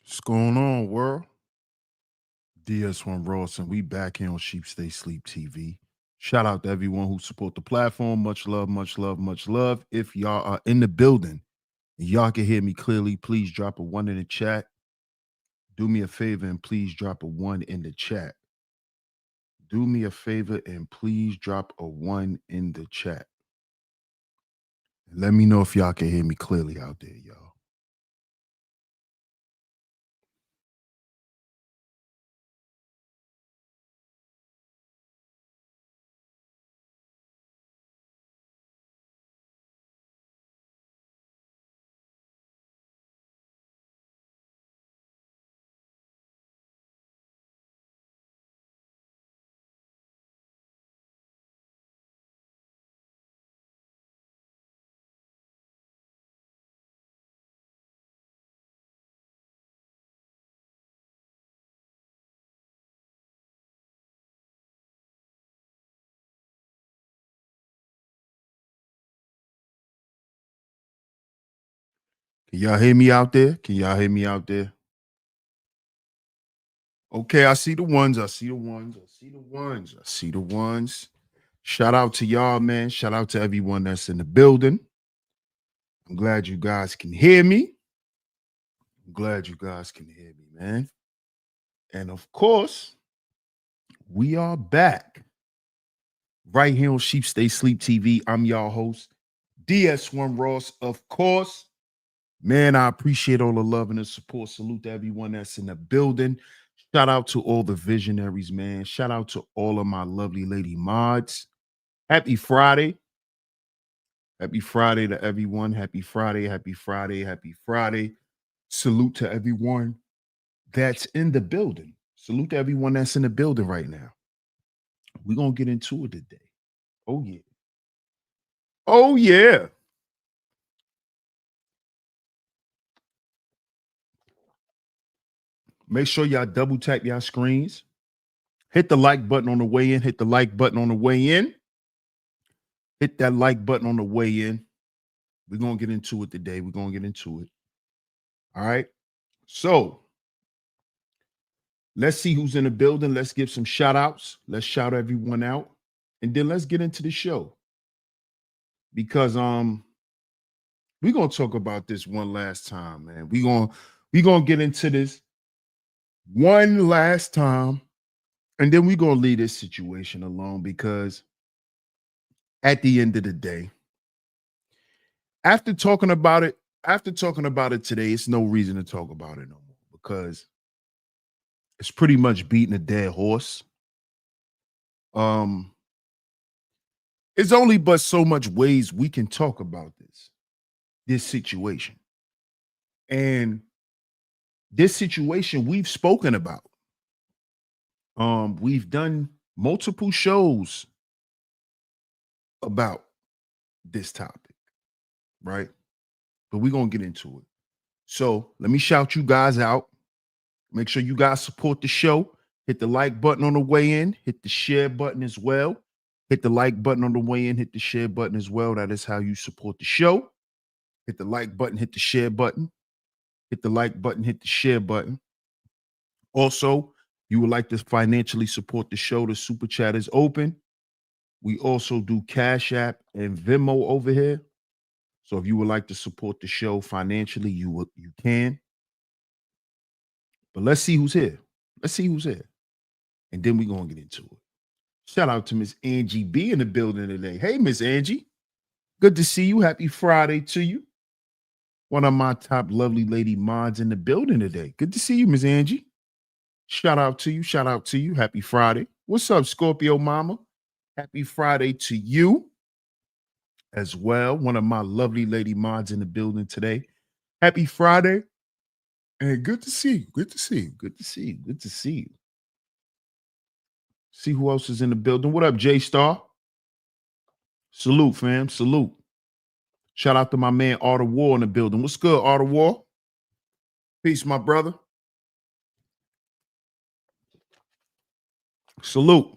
What's going on, world? DS1 Ross, and we back here on Sheep Stay Sleep TV. Shout out to everyone who support the platform. Much love, much love, much love. If y'all are in the building and y'all can hear me clearly, please drop a one in the chat. Do me a favor and please drop a one in the chat. Do me a favor and please drop a one in the chat. And let me know if y'all can hear me clearly out there, y'all. Can y'all hear me out there? Can y'all hear me out there? Okay, I see the ones. I see the ones. I see the ones. I see the ones. Shout out to y'all, man. Shout out to everyone that's in the building. I'm glad you guys can hear me. I'm glad you guys can hear me, man. And of course, we are back right here on Sheep Stay Sleep TV. I'm y'all host, DS1 Ross. Of course, man, I appreciate all the love and the support. Salute to everyone that's in the building. Shout out to all the visionaries, man. Shout out to all of my lovely lady mods. Happy Friday. Happy Friday to everyone. Happy Friday. Happy Friday. Happy Friday. Salute to everyone that's in the building. Salute to everyone that's in the building right now. We're going to get into it today. Oh, yeah. Oh, yeah. Make sure y'all double tap y'all screens. Hit the like button on the way in. Hit the like button on the way in. Hit that like button on the way in. We're going to get into it today. We're going to get into it. All right. So let's see who's in the building. Let's give some shout outs. Let's shout everyone out. And then let's get into the show. Because we're gonna talk about this one last time, man. We're gonna get into this one last time, and then we're gonna leave this situation alone because at the end of the day, after talking about it, today, it's no reason to talk about it no more because it's pretty much beating a dead horse. Um, it's only but so much ways we can talk about this situation. And this situation we've spoken about. We've done multiple shows about this topic, right? But we're gonna get into it. So let me shout you guys out. Make sure you guys support the show. Hit the like button on the way in, hit the share button as well. Hit the like button on the way in, hit the share button as well. That is how you support the show. Hit the like button, hit the share button, hit the like button, hit the share button. Also, you would like to financially support the show, the super chat is open. We also do Cash App and Venmo over here. So if you would like to support the show financially, you can. But let's see who's here. Let's see who's here. And then we're gonna get into it. Shout out to Miss Angie B in the building today. Hey, Miss Angie. Good to see you. Happy Friday to you. One of my top lovely lady mods in the building today. Good to see you, Miss Angie. Shout out to you. Shout out to you. Happy Friday. What's up, Scorpio Mama? Happy Friday to you as well. One of my lovely lady mods in the building today. Happy Friday. And good to see you. Good to see you. Good to see you. Good to see you. See who else is in the building. What up, J Star? Salute, fam. Salute. Shout out to my man Art of War in the building. What's good, Art of War? Peace, my brother. Salute.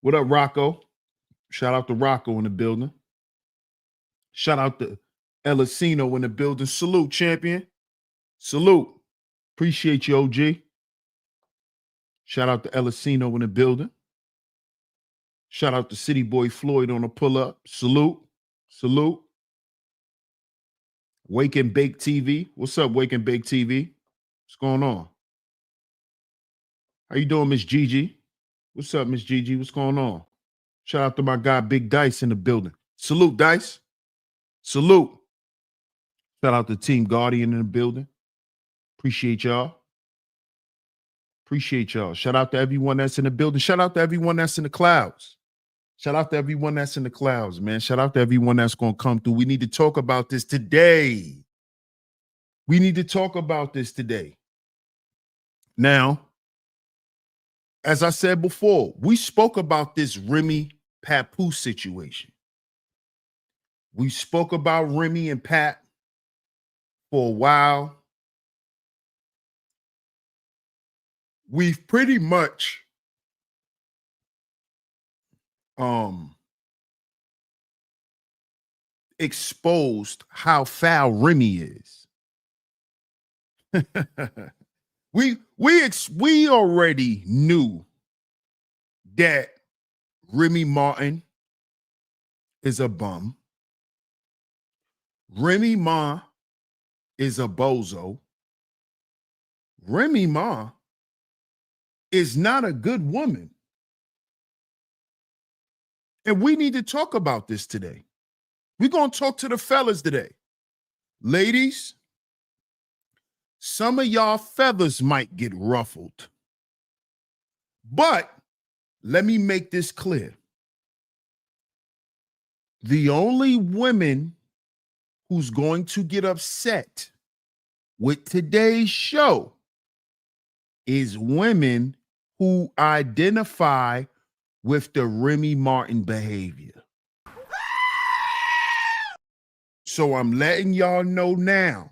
What up, Rocco? Shout out to Rocco in the building. Shout out to Elisino in the building. Salute, champion. Salute. Appreciate you, OG. Shout out to Elisino in the building. Shout out to City Boy Floyd on the pull up. Salute. Salute. Wake and Bake TV. What's up, Wake and Bake TV? What's going on? How you doing, Miss Gigi? What's up, Miss Gigi? What's going on? Shout out to my guy, Big Dice in the building. Salute, Dice. Salute. Shout out to Team Guardian in the building. Appreciate y'all. Appreciate y'all. Shout out to everyone that's in the building. Shout out to everyone that's in the clouds. Shout out to everyone that's in the clouds, man. Shout out to everyone that's going to come through. We need to talk about this today. We need to talk about this today. Now, as I said before, we spoke about this Remy Papoose situation. We spoke about Remy and Pat for a while. We've pretty much exposed how foul Remy is. we already knew that Remy Martin is a bum. Remy Ma is a bozo. Remy Ma is not a good woman. And we need to talk about this today. We're going to talk to the fellas today. Ladies, some of y'all feathers might get ruffled. But let me make this clear. The only women who's going to get upset with today's show is women who identify with the Remy Martin behavior. So I'm letting y'all know now.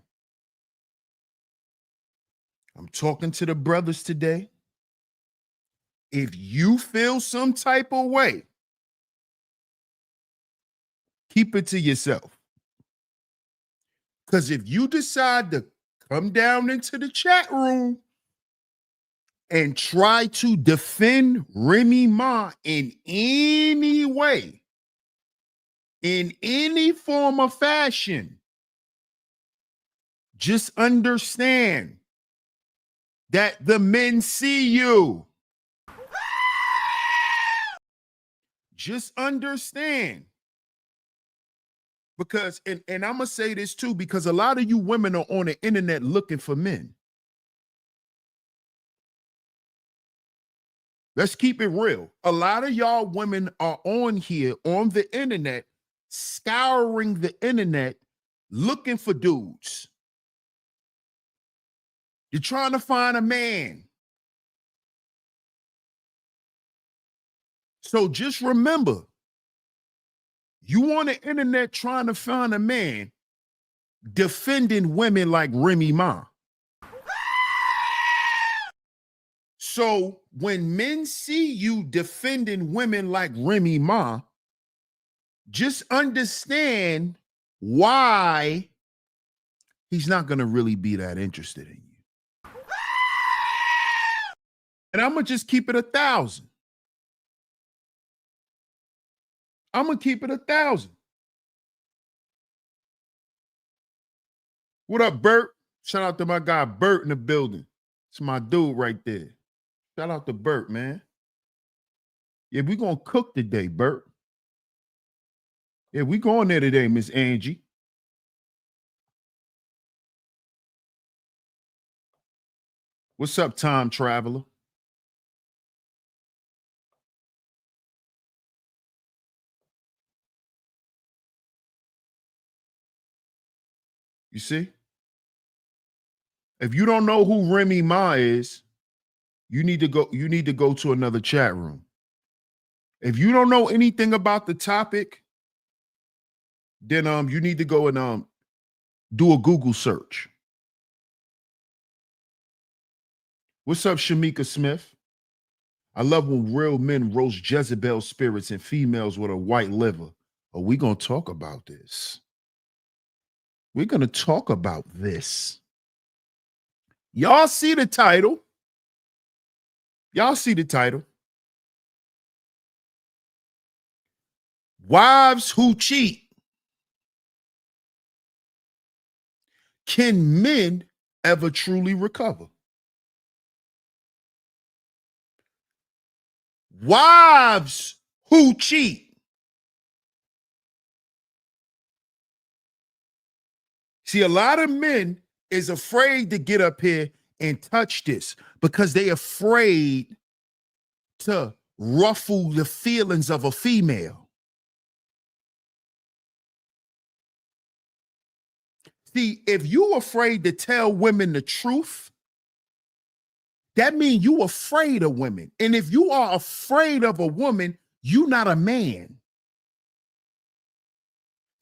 I'm talking to the brothers today. If you feel some type of way, keep it to yourself. Because if you decide to come down into the chat room and try to defend Remy Ma in any way, in any form of fashion, just understand that the men see you. Just understand. Because, and I'm going to say this too, because a lot of you women are on the internet looking for men. Let's keep it real. A lot of y'all women are on here on the internet, scouring the internet, looking for dudes. You're trying to find a man. So just remember, you on the internet trying to find a man, defending women like Remy Ma. So when men see you defending women like Remy Ma, just understand why he's not going to really be that interested in you. And I'm going to just keep it 1,000. I'm going to keep it 1,000. What up, Bert? Shout out to my guy, Bert, in the building. It's my dude right there. Shout out to Bert, man. Yeah, we going to cook today, Bert. Yeah, we going there today, Miss Angie. What's up, time traveler? You see? If you don't know who Remy Ma is, you need to go to another chat room. If you don't know anything about the topic, then you need to go and do a Google search. What's up, Shamika Smith? I love when real men roast Jezebel spirits and females with a white liver. Are we going to talk about this? We're going to talk about this. Y'all see the title. Y'all see the title. Wives who cheat. Can men ever truly recover? Wives who cheat. See, a lot of men is afraid to get up here and touch this because they afraid to ruffle the feelings of a female. See, if you afraid to tell women the truth, that means you afraid of women. And if you are afraid of a woman, you're not a man.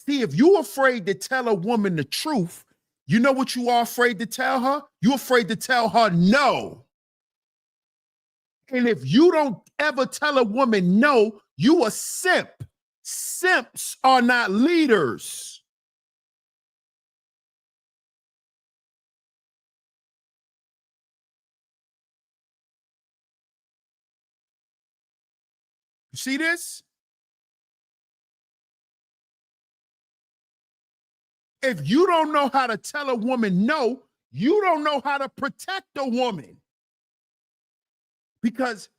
See, if you're afraid to tell a woman the truth, you know what you are afraid to tell her? You're afraid to tell her no. And if you don't ever tell a woman no, you a simp. Simps are not leaders. You see this? If you don't know how to tell a woman no, you don't know how to protect a woman. Because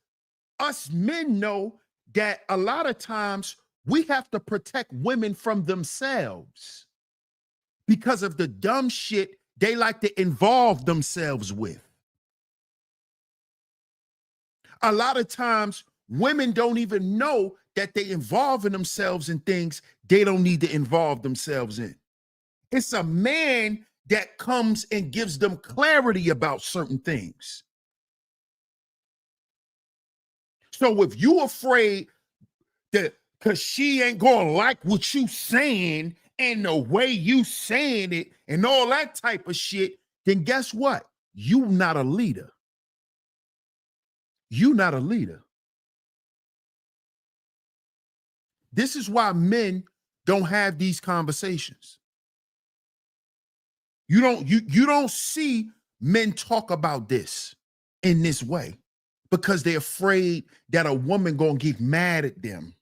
us men know that a lot of times we have to protect women from themselves because of the dumb shit they like to involve themselves with. A lot of times women don't even know that they involving themselves in things they don't need to involve themselves in. It's a man that comes and gives them clarity about certain things. So if you afraid that because she ain't gonna like what you saying and the way you saying it and all that type of shit, then guess what? You not a leader. You not a leader. This is why men don't have these conversations. You don't see men talk about this in this way because they're afraid that a woman gonna get mad at them.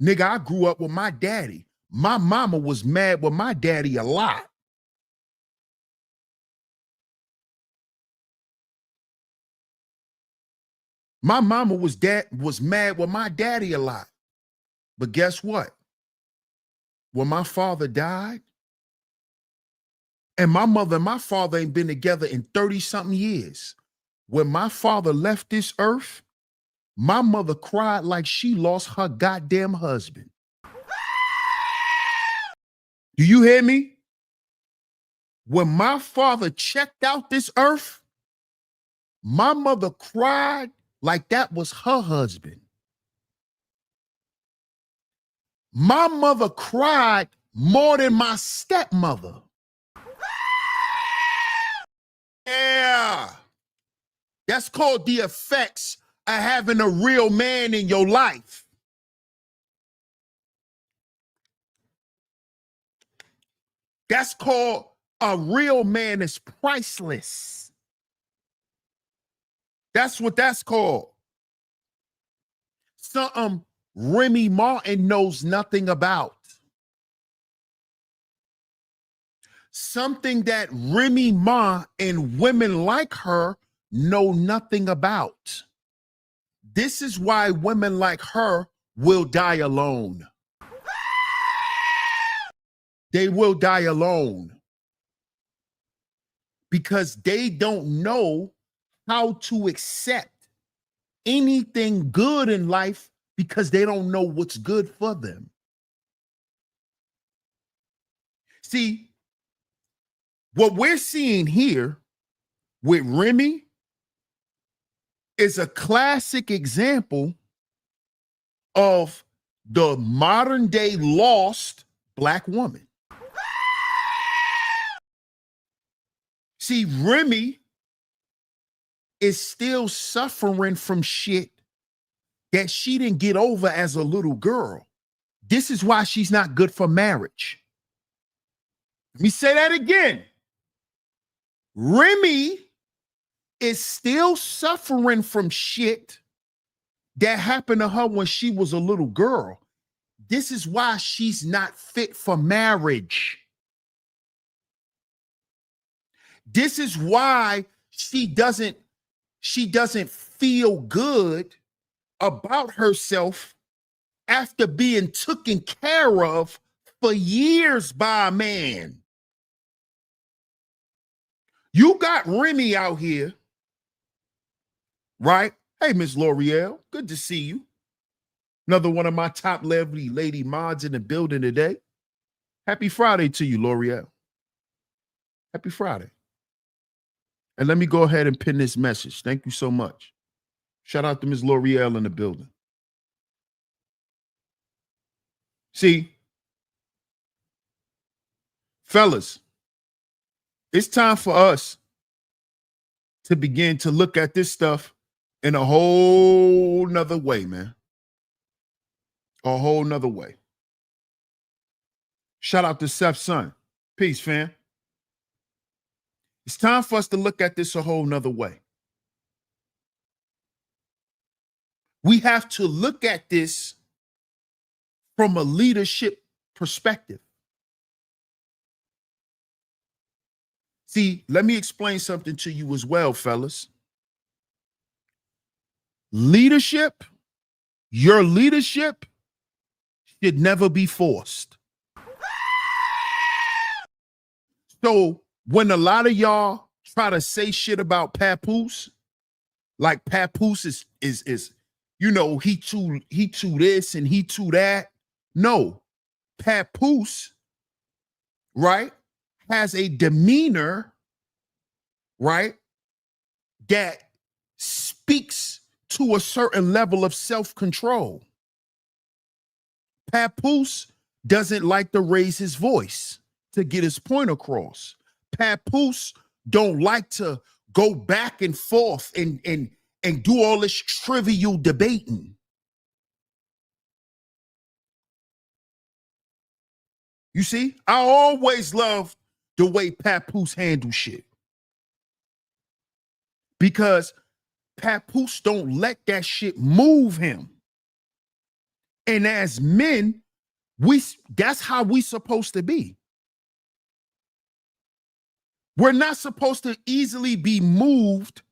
Nigga, I grew up with my daddy. My mama was mad with my daddy a lot. My mama was mad with my daddy a lot. But guess what? When my father died, and my mother and my father ain't been together in 30-something years. When my father left this earth, my mother cried like she lost her goddamn husband. Do you hear me? When my father checked out this earth, my mother cried like that was her husband. My mother cried more than my stepmother. Yeah. That's called the effects of having a real man in your life. That's called a real man is priceless. That's what that's called. Something Remy Martin knows nothing about. Something that Remy Ma and women like her know nothing about. This is why women like her will die alone. They will die alone because they don't know how to accept anything good in life because they don't know what's good for them. See, what we're seeing here with Remy is a classic example of the modern day lost Black woman. See, Remy is still suffering from shit that she didn't get over as a little girl. This is why she's not good for marriage. Let me say that again. Remy is still suffering from shit that happened to her when she was a little girl. This is why she's not fit for marriage. This is why she doesn't feel good about herself after being taken care of for years by a man. You got Remy out here, right? Hey, Miss L'Oreal, good to see you. Another one of my top lovely lady mods in the building today. Happy Friday to you, L'Oreal. Happy Friday. And let me go ahead and pin this message. Thank you so much. Shout out to Ms. L'Oreal in the building. See, fellas, it's time for us to begin to look at this stuff in a whole nother way, man. A whole nother way. Shout out to Seth's son. Peace, fam. It's time for us to look at this a whole nother way. We have to look at this from a leadership perspective. See, let me explain something to you as well, fellas. Leadership, your leadership should never be forced. So when a lot of y'all try to say shit about Papoose, like Papoose is you know, he too this and he too that. No, Papoose, right, has a demeanor, right, that speaks to a certain level of self-control. Papoose doesn't like to raise his voice to get his point across. Papoose don't like to go back and forth and do all this trivial debating. You see, I always love the way Papoose handles shit. Because Papoose don't let that shit move him. And as men, that's how we supposed to be. We're not supposed to easily be moved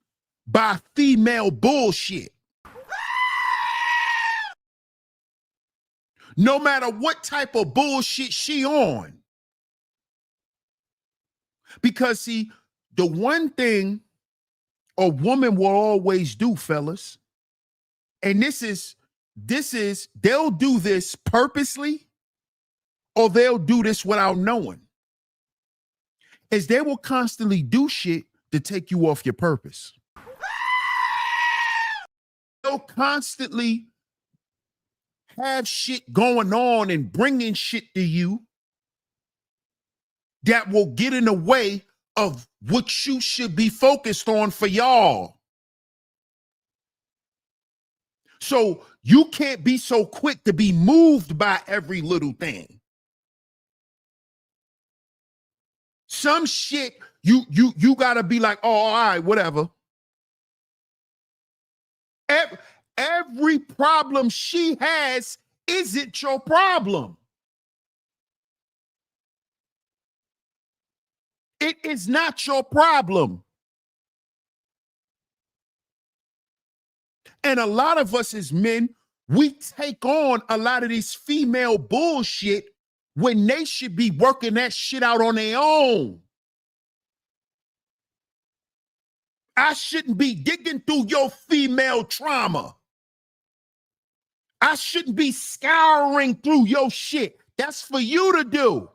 by female bullshit. No matter what type of bullshit she on. Because see, the one thing a woman will always do, fellas, and this is they'll do this purposely or they'll do this without knowing, is they will constantly do shit to take you off your purpose. They'll constantly have shit going on and bringing shit to you that will get in the way of what you should be focused on for y'all. So you can't be so quick to be moved by every little thing. Some shit you gotta be like, oh, all right, whatever. Every problem she has isn't your problem. It is not your problem. And a lot of us as men, we take on a lot of this female bullshit when they should be working that shit out on their own. I shouldn't be digging through your female trauma. I shouldn't be scouring through your shit. That's for you to do.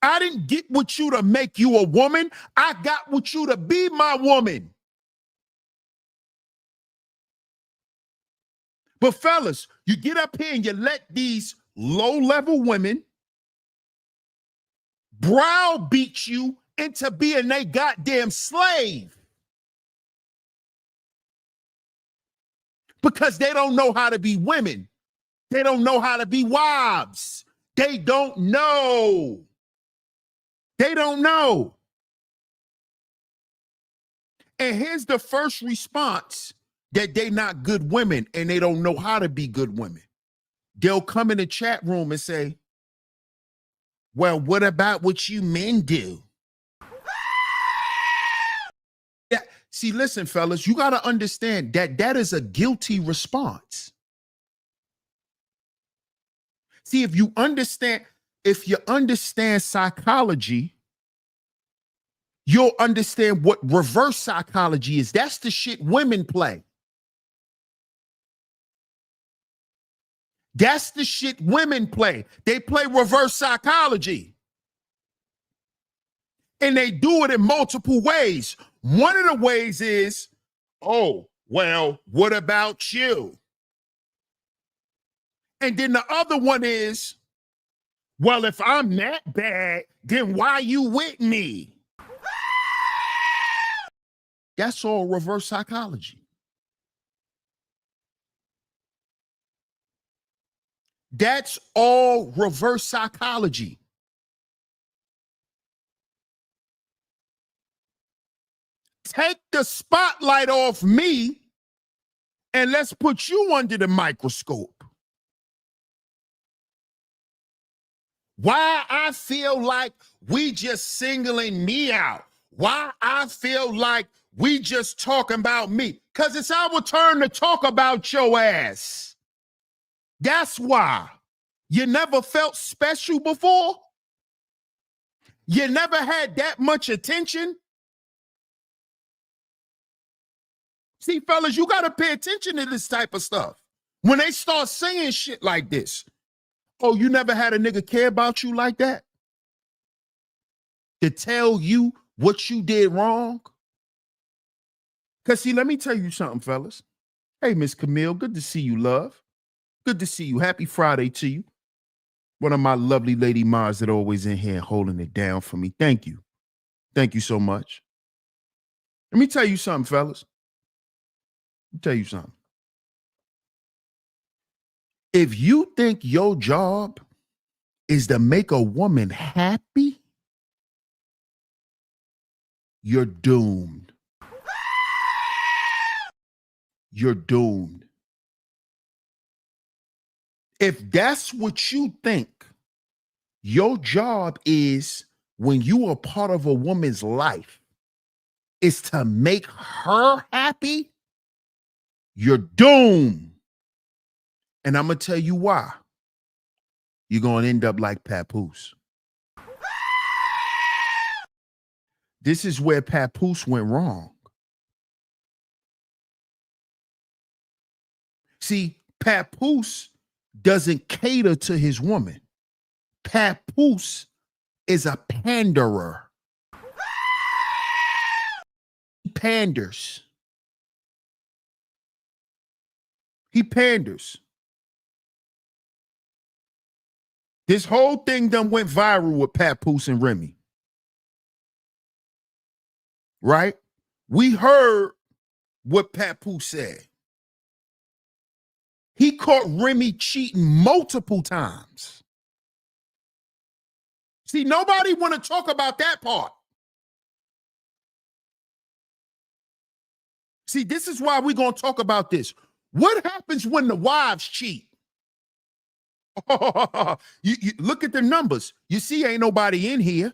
I didn't get with you to make you a woman. I got with you to be my woman. But fellas, you get up here and you let these low-level women browbeat you into being a goddamn slave. Because they don't know how to be women. They don't know how to be wives. They don't know. They don't know. And here's the first response that they not good women and they don't know how to be good women. They'll come in the chat room and say, well, what about what you men do? Yeah. See, listen, fellas, you got to understand that that is a guilty response. See, if you understand psychology, you'll understand what reverse psychology is. That's the shit women play. That's the shit women play. They play reverse psychology. And they do it in multiple ways. One of the ways is, oh, well, what about you? And then the other one is, well, if I'm that bad, then why you with me? That's all reverse psychology. That's all reverse psychology. Take the spotlight off me and let's put you under the microscope. Why I feel like we just singling me out. Why I feel like we just talking about me. Because it's our turn to talk about your ass. That's why. You never felt special before? You never had that much attention? See, fellas, you got to pay attention to this type of stuff. When they start saying shit like this, oh, you never had a nigga care about you like that? To tell you what you did wrong? Because, see, let me tell you something, fellas. Hey, Miss Camille, good to see you, love. Good to see you. Happy Friday to you. One of my lovely lady Mars that always in here holding it down for me. Thank you. Thank you so much. Let me tell you something, fellas. Let me tell you something. If you think your job is to make a woman happy, you're doomed. You're doomed. If that's what you think your job is when you are part of a woman's life, is to make her happy, you're doomed. And I'm going to tell you why. You're going to end up like Papoose. This is where Papoose went wrong. See, Papoose doesn't cater to his woman. Papoose is a panderer. He panders. He panders. This whole thing done went viral with Papoose and Remy. Right? We heard what Papoose said. He caught Remy cheating multiple times. See, nobody want to talk about that part. See, this is why we're going to talk about this. What happens when the wives cheat? You look at the numbers. You see, ain't nobody in here.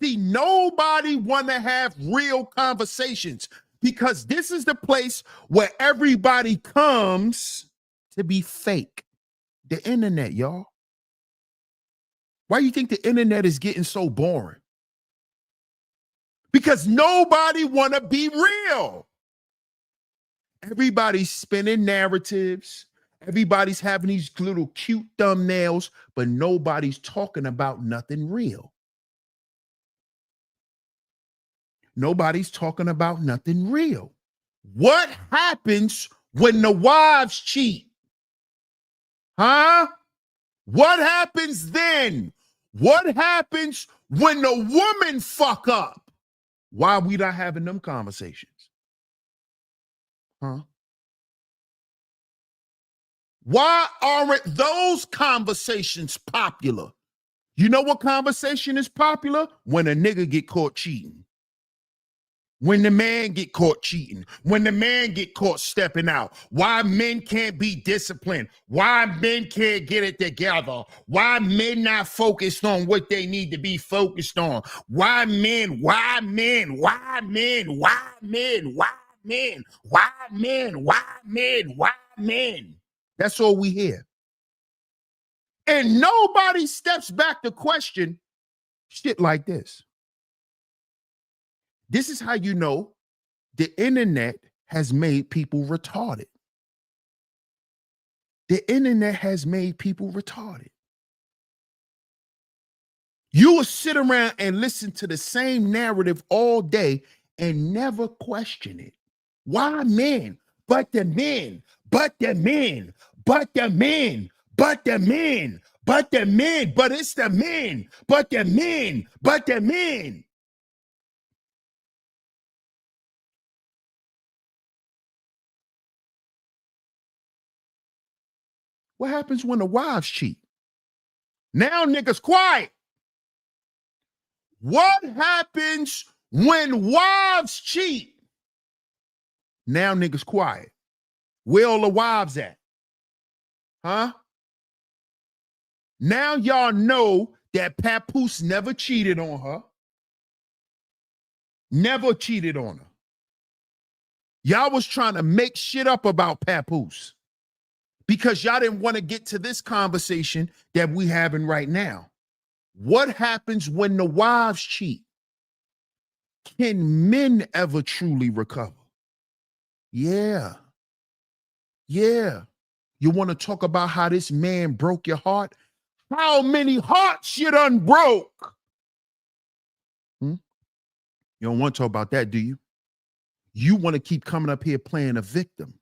See, nobody want to have real conversations because this is the place where everybody comes to be fake. The internet, y'all. Why do you think the internet is getting so boring? Because nobody want to be real. Everybody's spinning narratives. Everybody's having these little cute thumbnails, but nobody's talking about nothing real. Nobody's talking about nothing real. What happens when the wives cheat? Huh? What happens then? What happens when the woman fuck up? Why are we not having them conversations? Huh? Why aren't those conversations popular? You know what conversation is popular? When a nigga get caught cheating. When the man get caught cheating, when the man get caught stepping out, why men can't be disciplined, why men can't get it together, why men not focused on what they need to be focused on, why men. That's all we hear. And nobody steps back to question shit like this. This is how you know the internet has made people retarded. The internet has made people retarded. You will sit around and listen to the same narrative all day and never question it. Why men? But the men, but the men, but the men, but the men, but the men, but it's the men, but the men, but the men. What happens when the wives cheat? Now niggas quiet. What happens when wives cheat? Now niggas quiet. Where all the wives at? Huh? Now y'all know that Papoose never cheated on her. Never cheated on her. Y'all was trying to make shit up about Papoose because y'all didn't want to get to this conversation that we having right now. What happens when the wives cheat? Can men ever truly recover? Yeah. Yeah. You want to talk about how this man broke your heart? How many hearts you done broke? You don't want to talk about that, do you? You want to keep coming up here playing a victim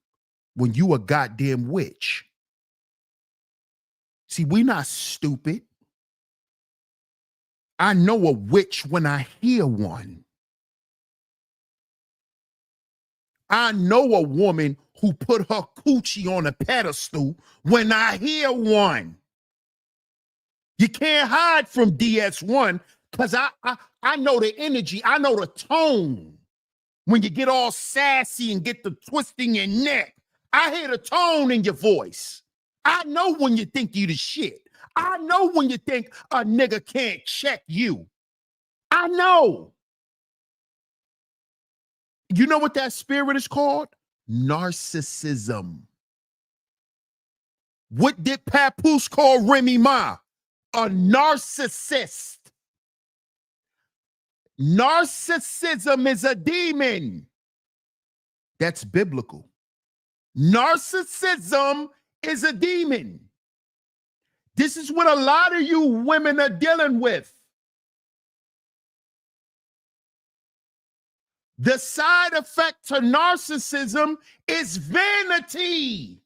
when you a goddamn witch. See, we not stupid. I know a witch when I hear one. I know a woman who put her coochie on a pedestal when I hear one. You can't hide from DS1 because I know the energy. I know the tone. When you get all sassy and get the twisting your neck, I hear the tone in your voice. I know when you think you the shit. I know when you think a nigga can't check you. I know. You know what that spirit is called? Narcissism. What did Papoose call Remy Ma? A narcissist. Narcissism is a demon. That's biblical. Narcissism is a demon. This is what a lot of you women are dealing with. The side effect to narcissism is vanity.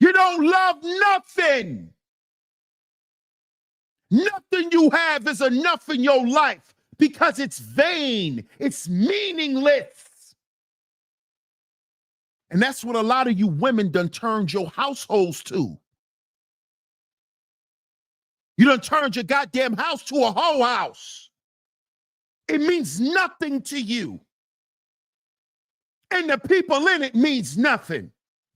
You don't love nothing. Nothing you have is enough in your life because it's vain. It's meaningless. And that's what a lot of you women done turned your households to. You done turned your goddamn house to a hoe house. It means nothing to you. And the people in it means nothing.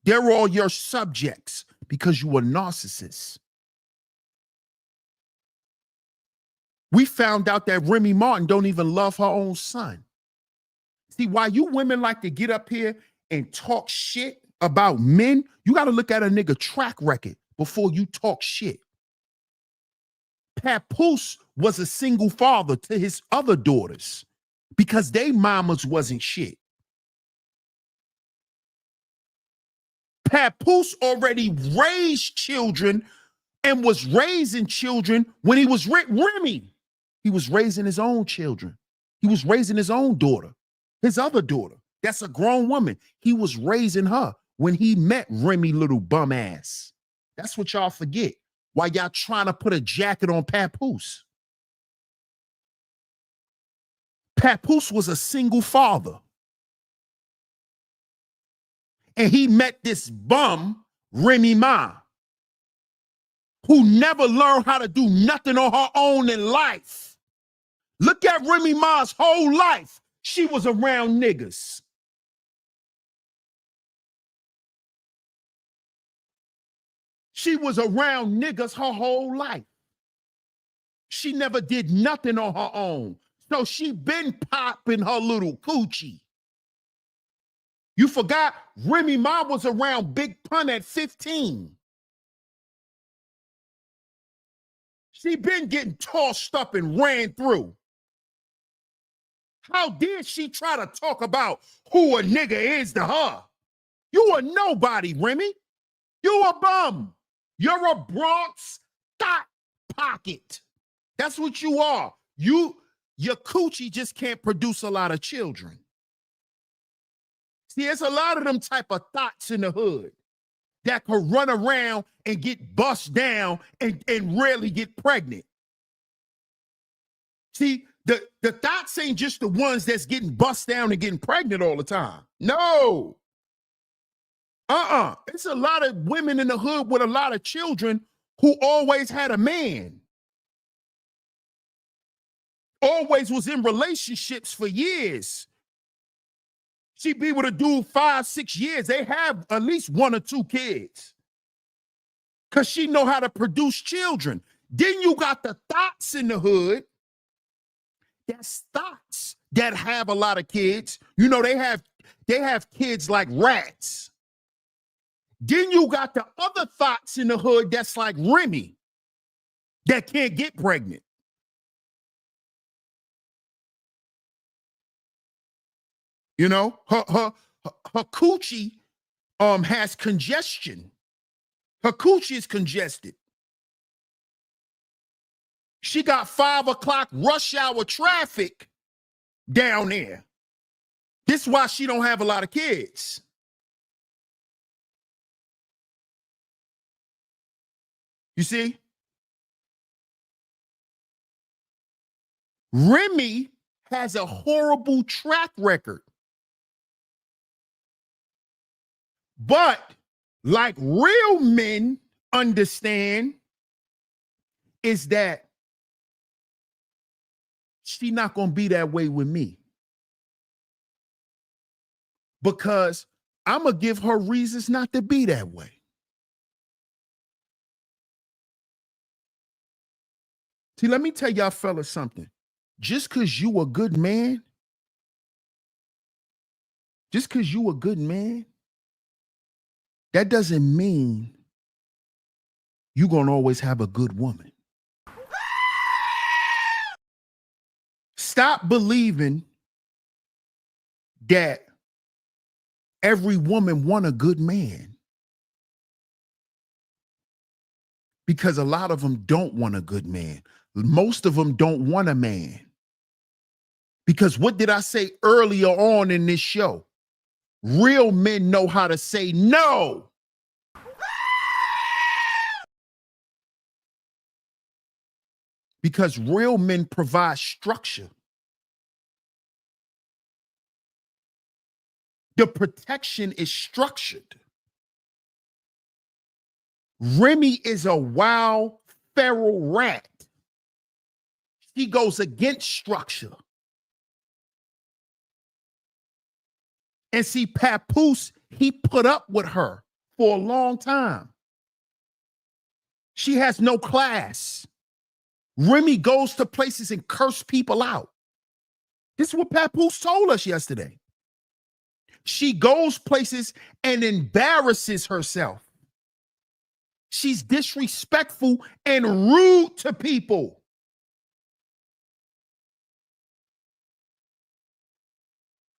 They're all your subjects because you are narcissists. We found out that Remy Martin don't even love her own son. See, why you women like to get up here and talk shit about men, you got to look at a nigga track record before you talk shit. Papoose was a single father to his other daughters because they mamas wasn't shit. Papoose already raised children and was raising children when he was Remy. He was raising his own children. He was raising his own daughter, his other daughter. That's a grown woman. He was raising her when he met Remy little bum ass. That's what y'all forget. Why y'all trying to put a jacket on Papoose? Papoose was a single father. and he met this bum, Remy Ma, who never learned how to do nothing on her own in life. Look at Remy Ma's whole life. She was around niggas. She was around niggas her whole life. She never did nothing on her own. So she been popping her little coochie. You forgot Remy Ma was around Big Pun at 15. She been getting tossed up and ran through. How dare she try to talk about who a nigga is to her? You a nobody, Remy. You a bum. You're a Bronx thought pocket. That's what you are. Your coochie just can't produce a lot of children. See, there's a lot of them type of thoughts in the hood that could run around and get bust down and rarely get pregnant. See, the thoughts ain't just the ones that's getting bust down and getting pregnant all the time. No. It's a lot of women in the hood with a lot of children who always had a man. Always was in relationships for years. She be with a dude 5-6 years. They have at least 1 or 2 kids. Because she know how to produce children. Then you got the thoughts in the hood. That's thoughts that have a lot of kids. You know, they have kids like rats. Then you got the other thoughts in the hood that's like Remy that can't get pregnant. You know, her coochie has congestion. Her coochie is congested. She got 5 o'clock rush hour traffic down there. This is why she don't have a lot of kids. You see? Remy has a horrible track record. But like real men understand is that she's not going to be that way with me. Because I'm going to give her reasons not to be that way. See, let me tell y'all fellas something. Just because you a good man, that doesn't mean you're going to always have a good woman. Stop believing that every woman want a good man. Because a lot of them don't want a good man. Most of them don't want a man. Because what did I say earlier on in this show? Real men know how to say no. Because real men provide structure. The protection is structured. Remy is a wild, feral rat. She goes against structure. And see, Papoose, he put up with her for a long time. She has no class. Remy goes to places and curse people out. This is what Papoose told us yesterday. She goes places and embarrasses herself. She's disrespectful and rude to people.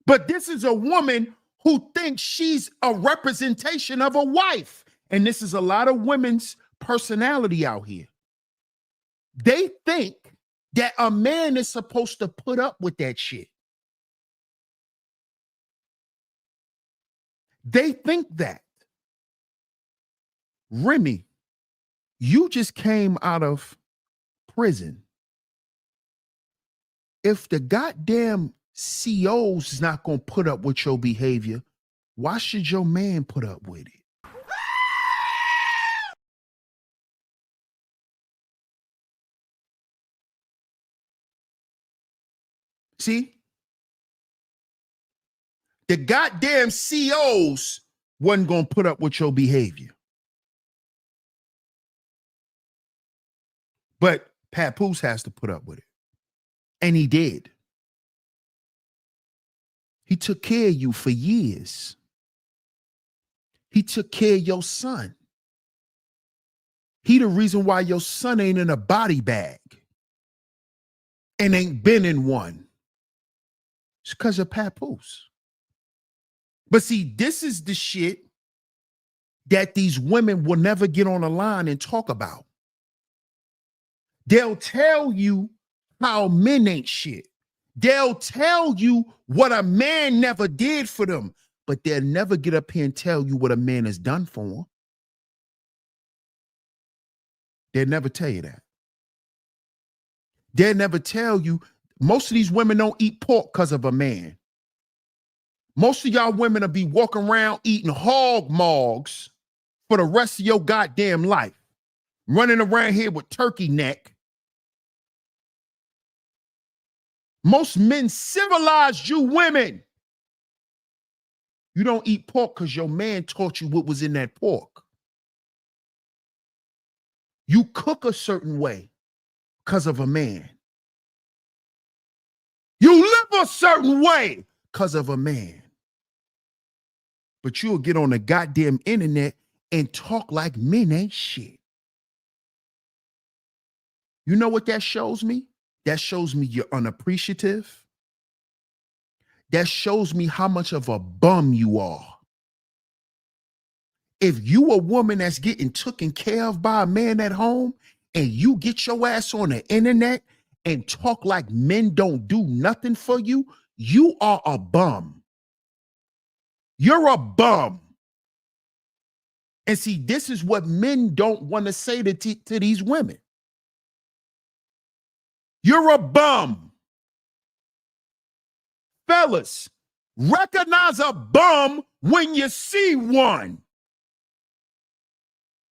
But this is a woman who thinks she's a representation of a wife. And this is a lot of women's personality out here. They think that a man is supposed to put up with that shit. They think that. Remy, you just came out of prison. If the goddamn CO's is not going to put up with your behavior, Why should your man put up with it? See? The goddamn COs wasn't going to put up with your behavior. But Papoose has to put up with it. And he did. He took care of you for years. He took care of your son. He the reason why your son ain't in a body bag and ain't been in one. It's because of Papoose. But see, this is the shit that these women will never get on the line and talk about. They'll tell you how men ain't shit. They'll tell you what a man never did for them, but they'll never get up here and tell you what a man has done for them. They'll never tell you that. They'll never tell you. Most of these women don't eat pork because of a man. Most of y'all women will be walking around eating hog mogs for the rest of your goddamn life. Running around here with turkey neck. Most men civilized you women. You don't eat pork because your man taught you what was in that pork. You cook a certain way because of a man. You live a certain way because of a man. But you'll get on the goddamn internet and talk like men ain't shit. You know what that shows me? That shows me you're unappreciative. That shows me how much of a bum you are. If you a woman that's getting taken care of by a man at home and you get your ass on the internet and talk like men don't do nothing for you, you are a bum. You're a bum. And see, this is what men don't want to say to these women. You're a bum. Fellas, recognize a bum when you see one.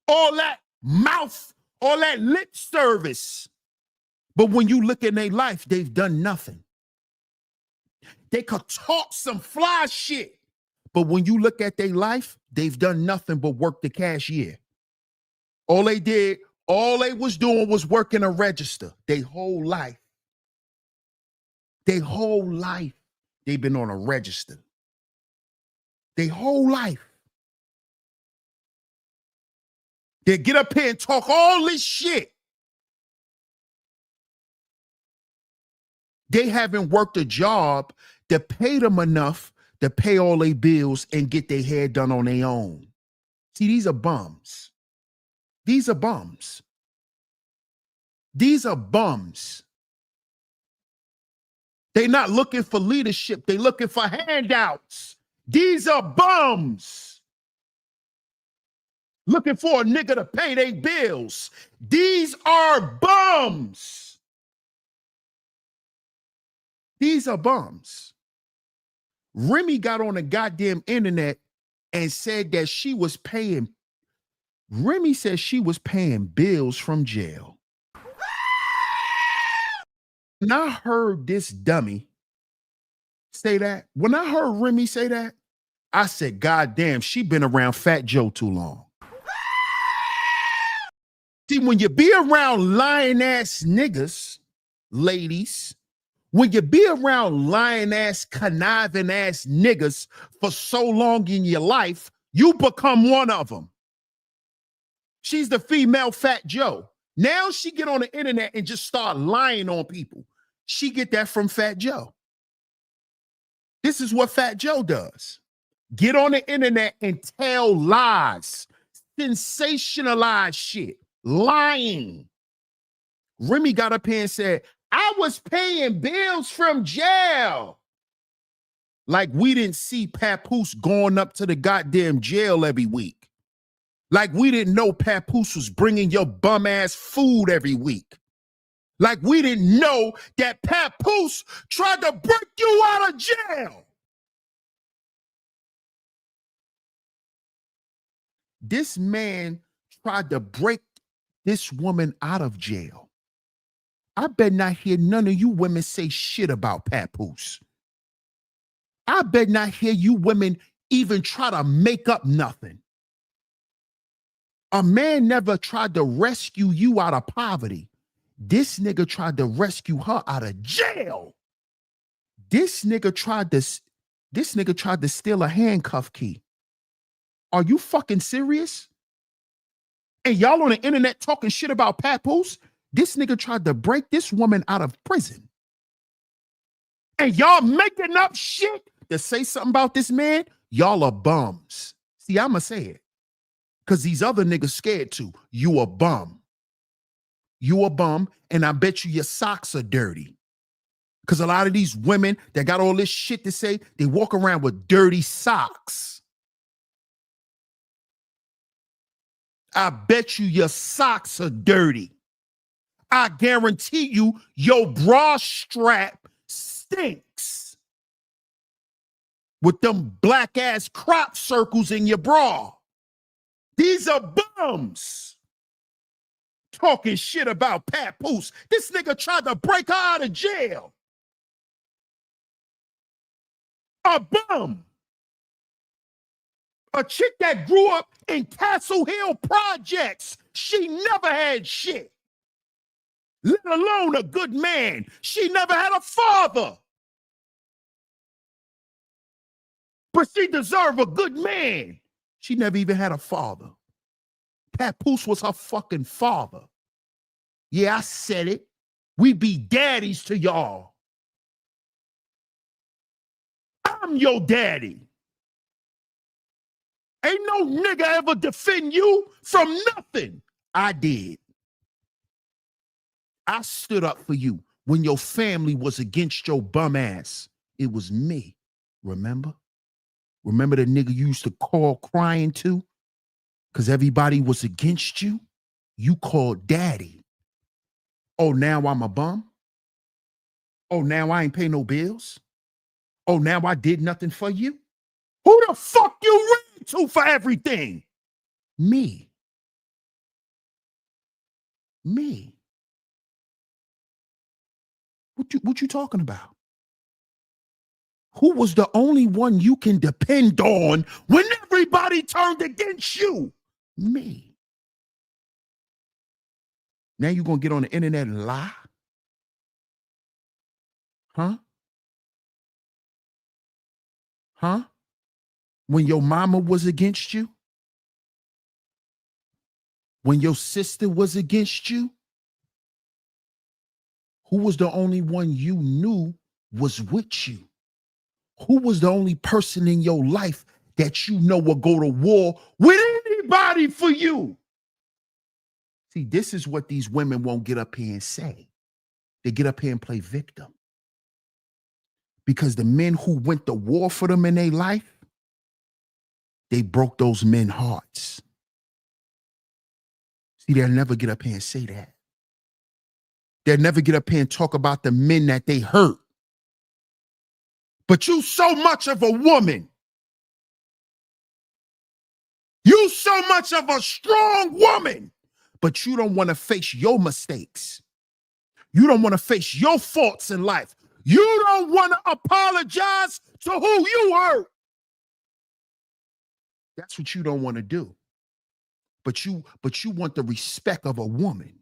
All that mouth, all that lip service. But when you look in their life, they've done nothing. They could talk some fly shit. But when you look at their life, they've done nothing but work the cashier. All they was doing was working a register. Their whole life. Their whole life, they've been on a register. Their whole life. They get up here and talk all this shit. They haven't worked a job that paid them enough to pay all their bills and get their hair done on their own. See, these are bums. These are bums. These are bums. They're not looking for leadership. They're looking for handouts. These are bums. Looking for a nigga to pay their bills. These are bums. These are bums. Remy got on the goddamn internet and said that she was paying. Remy said she was paying bills from jail. When I heard this dummy say that, when I heard Remy say that, I said, God damn, she been around Fat Joe too long. See, when you be around lying ass niggas, ladies, when you be around lying ass, conniving ass niggas for so long in your life, you become one of them. She's the female Fat Joe. Now she get on the internet and just start lying on people. She get that from Fat Joe. This is what Fat Joe does. Get on the internet and tell lies, sensationalize shit, lying. Remy got up here and said, I was paying bills from jail. Like we didn't see Papoose going up to the goddamn jail every week. Like we didn't know Papoose was bringing your bum ass food every week. Like we didn't know that Papoose tried to break you out of jail. This man tried to break this woman out of jail. I bet not hear none of you women say shit about Papoose. I bet not hear you women even try to make up nothing. A man never tried to rescue you out of poverty. This nigga tried to rescue her out of jail. This nigga tried to steal a handcuff key. Are you fucking serious? And y'all on the internet talking shit about Papoose? This nigga tried to break this woman out of prison. And y'all making up shit to say something about this man? Y'all are bums. See, I'ma say it. Because these other niggas scared to. You a bum. You a bum, and I bet you your socks are dirty. Because a lot of these women that got all this shit to say, they walk around with dirty socks. I bet you your socks are dirty. I guarantee you your bra strap stinks with them black ass crop circles in your bra. These are bums talking shit about Papoose. This nigga tried to break her out of jail. A bum. A chick that grew up in Castle Hill projects. She never had shit. Let alone a good man. She never had a father. But she deserved a good man. She never even had a father. Papoose was her fucking father. Yeah, I said it. We be daddies to y'all. I'm your daddy. Ain't no nigga ever defend you from nothing. I did. I stood up for you when your family was against your bum ass. It was me, remember? Remember the nigga you used to call crying to? Because everybody was against you? You called daddy. Oh, now I'm a bum? Oh, now I ain't pay no bills? Oh, now I did nothing for you? Who the fuck you ran to for everything? Me. Me. What you talking about? Who was the only one you can depend on when everybody turned against you? Me. Now you gonna get on the internet and lie? Huh? Huh? When your mama was against you? When your sister was against you? Who was the only one you knew was with you? Who was the only person in your life that you know will go to war with anybody for you? See, this is what these women won't get up here and say. They get up here and play victim. Because the men who went to war for them in their life, they broke those men's hearts. See, they'll never get up here and say that. They'll never get up here and talk about the men that they hurt. But you so much of a woman. You so much of a strong woman. But you don't want to face your mistakes. You don't want to face your faults in life. You don't want to apologize to who you hurt. That's what you don't want to do. But you want the respect of a woman.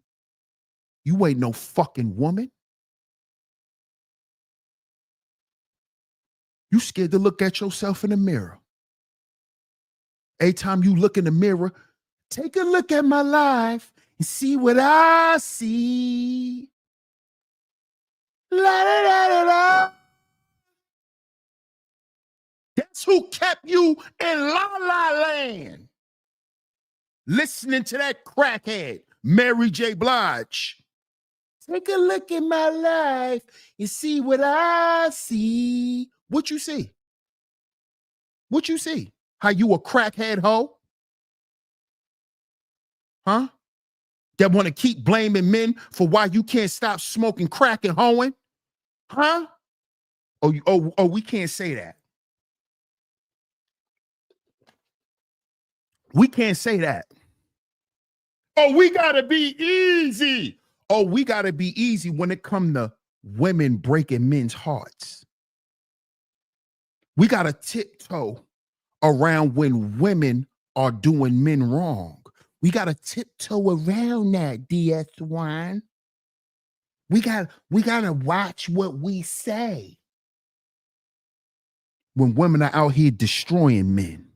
You ain't no fucking woman. You scared to look at yourself in the mirror. Every time you look in the mirror, take a look at my life and see what I see. La da da da da. That's who kept you in La La Land. Listening to that crackhead, Mary J. Blige. Take a look at my life and see what I see. What you see? What you see? How you a crackhead hoe? Huh? That want to keep blaming men for why you can't stop smoking crack and hoeing? Huh? Oh, we can't say that. We can't say that. Oh, we got to be easy. Oh, we got to be easy when it comes to women breaking men's hearts. We got to tiptoe around when women are doing men wrong. We got to tiptoe around that, DS1. We got to watch what we say when women are out here destroying men.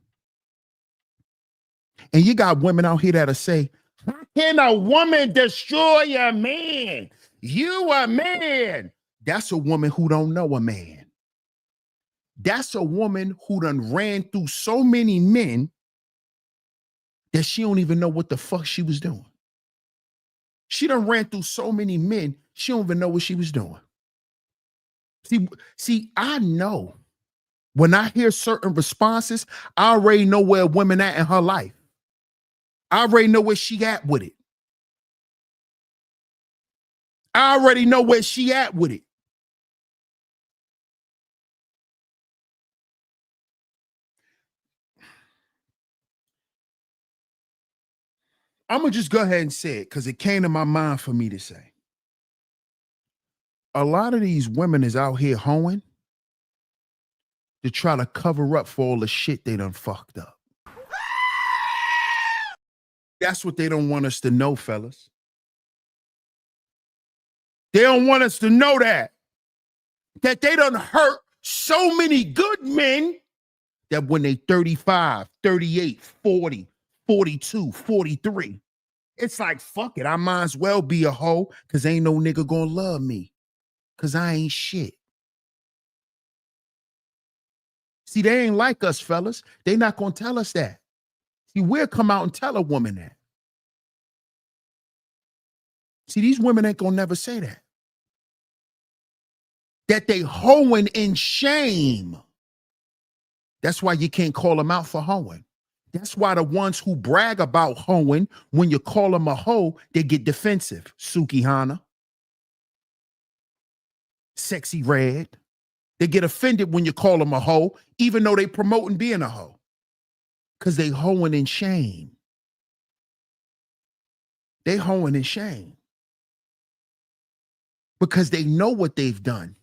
And you got women out here that'll say, how can a woman destroy a man? You a man. That's a woman who don't know a man. That's a woman who done ran through so many men that she don't even know what the fuck she was doing. She done ran through so many men, she don't even know what she was doing. See, I know when I hear certain responses, I already know where a woman at in her life. I already know where she at with it. I already know where she at with it. I'm going to just go ahead and say it because it came to my mind for me to say. A lot of these women is out here hoeing to try to cover up for all the shit they done fucked up. That's what they don't want us to know, fellas. They don't want us to know that they done hurt so many good men that when they 35, 38, 40, 42, 43, it's like, fuck it, I might as well be a hoe because ain't no nigga gonna love me because I ain't shit. See, they ain't like us, fellas. They not gonna tell us that. See, we'll come out and tell a woman that. See, these women ain't gonna never say that. That they hoeing in shame. That's why you can't call them out for hoeing. That's why the ones who brag about hoeing, when you call them a hoe, they get defensive. Suki Hana, Sexy Red. They get offended when you call them a hoe, even though they promoting being a hoe. Because they hoeing in shame. They hoeing in shame. Because they know what they've done.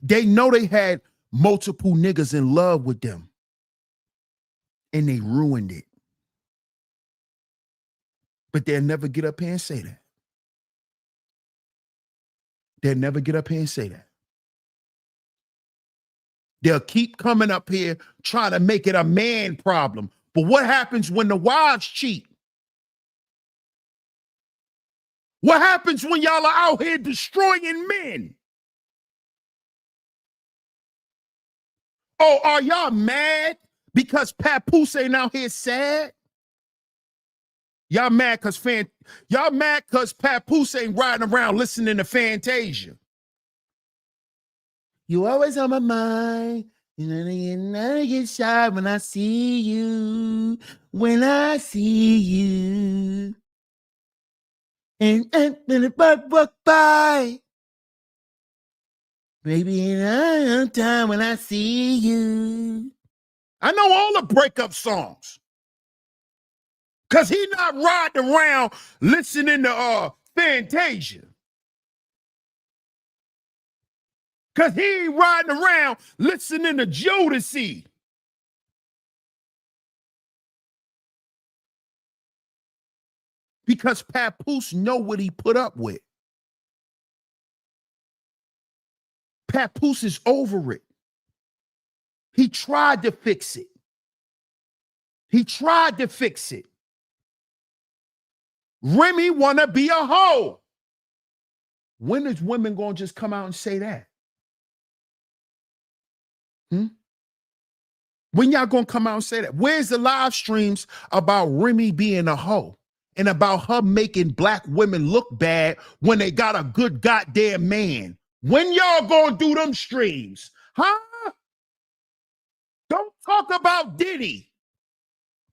They know they had multiple niggas in love with them. And they ruined it. But they'll never get up here and say that. They'll never get up here and say that. They'll keep coming up here trying to make it a man problem. But what happens when the wives cheat? What happens when y'all are out here destroying men? Oh, are y'all mad because Papoose ain't out here sad? Y'all mad because Papoose ain't riding around listening to Fantasia. You always on my mind. And I get shy when I see you. When I see you. And the bird walk by. Maybe in a time when I see you. I know all the breakup songs. Because he not riding around listening to Fantasia. Because he ain't riding around listening to Jodeci. Because Papoose know what he put up with. Papoose is over it. He tried to fix it. Remy want to be a hoe. When is women going to just come out and say that? When y'all going to come out and say that? Where's the live streams about Remy being a hoe and about her making black women look bad when they got a good goddamn man? When y'all going to do them streams? Huh? Don't talk about Diddy.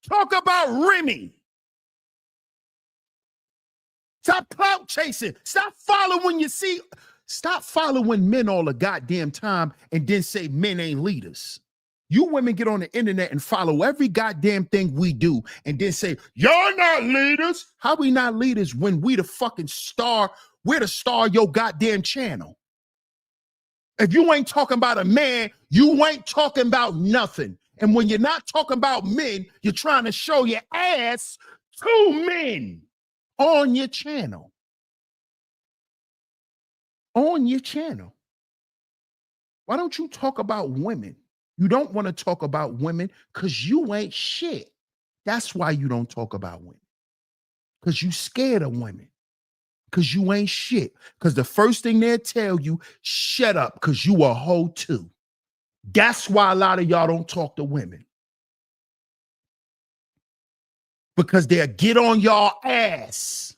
Talk about Remy. Stop clout chasing. Stop following Stop following men all the goddamn time and then say men ain't leaders. You women get on the internet and follow every goddamn thing we do and then say, y'all not leaders. How we not leaders when we the fucking star? We're the star of your goddamn channel. If you ain't talking about a man, you ain't talking about nothing. And when you're not talking about men, you're trying to show your ass to men on your channel. On your channel. Why don't you talk about women? You don't want to talk about women because you ain't shit. That's why you don't talk about women. Because you scared of women. Because you ain't shit. Because the first thing they'll tell you, shut up, because you a hoe too. That's why a lot of y'all don't talk to women. Because they'll get on y'all ass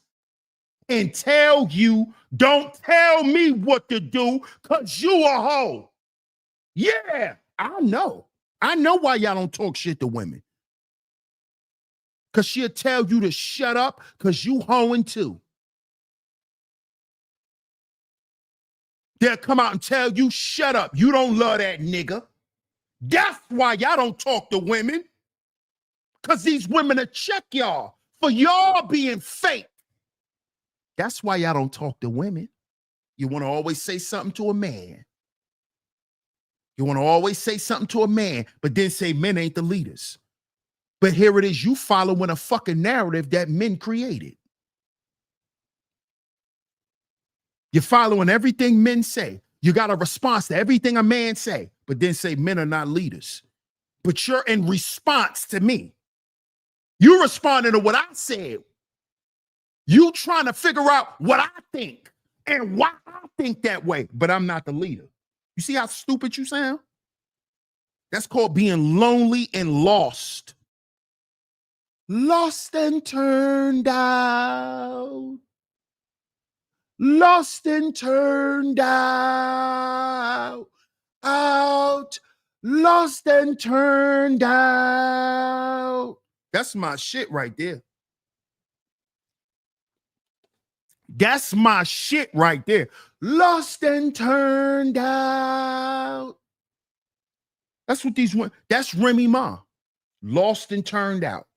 and tell you, don't tell me what to do, because you a hoe. Yeah, I know. I know why y'all don't talk shit to women. Because she'll tell you to shut up because you hoeing too. They'll come out and tell you, shut up. You don't love that nigga. That's why y'all don't talk to women. Because these women will check y'all for y'all being fake. That's why y'all don't talk to women. You want to always say something to a man. You want to always say something to a man, but then say men ain't the leaders. But here it is, you following a fucking narrative that men created. You're following everything men say. You got a response to everything a man say, but then say men are not leaders. But you're in response to me. You responding to what I said. You trying to figure out what I think and why I think that way, but I'm not the leader. You see how stupid you sound? That's called being lonely and lost. Lost and turned out. Lost and turned out. Out. Lost and turned out. That's my shit right there. That's my shit right there. Lost and turned out. That's what these want. That's Remy Ma. Lost and turned out.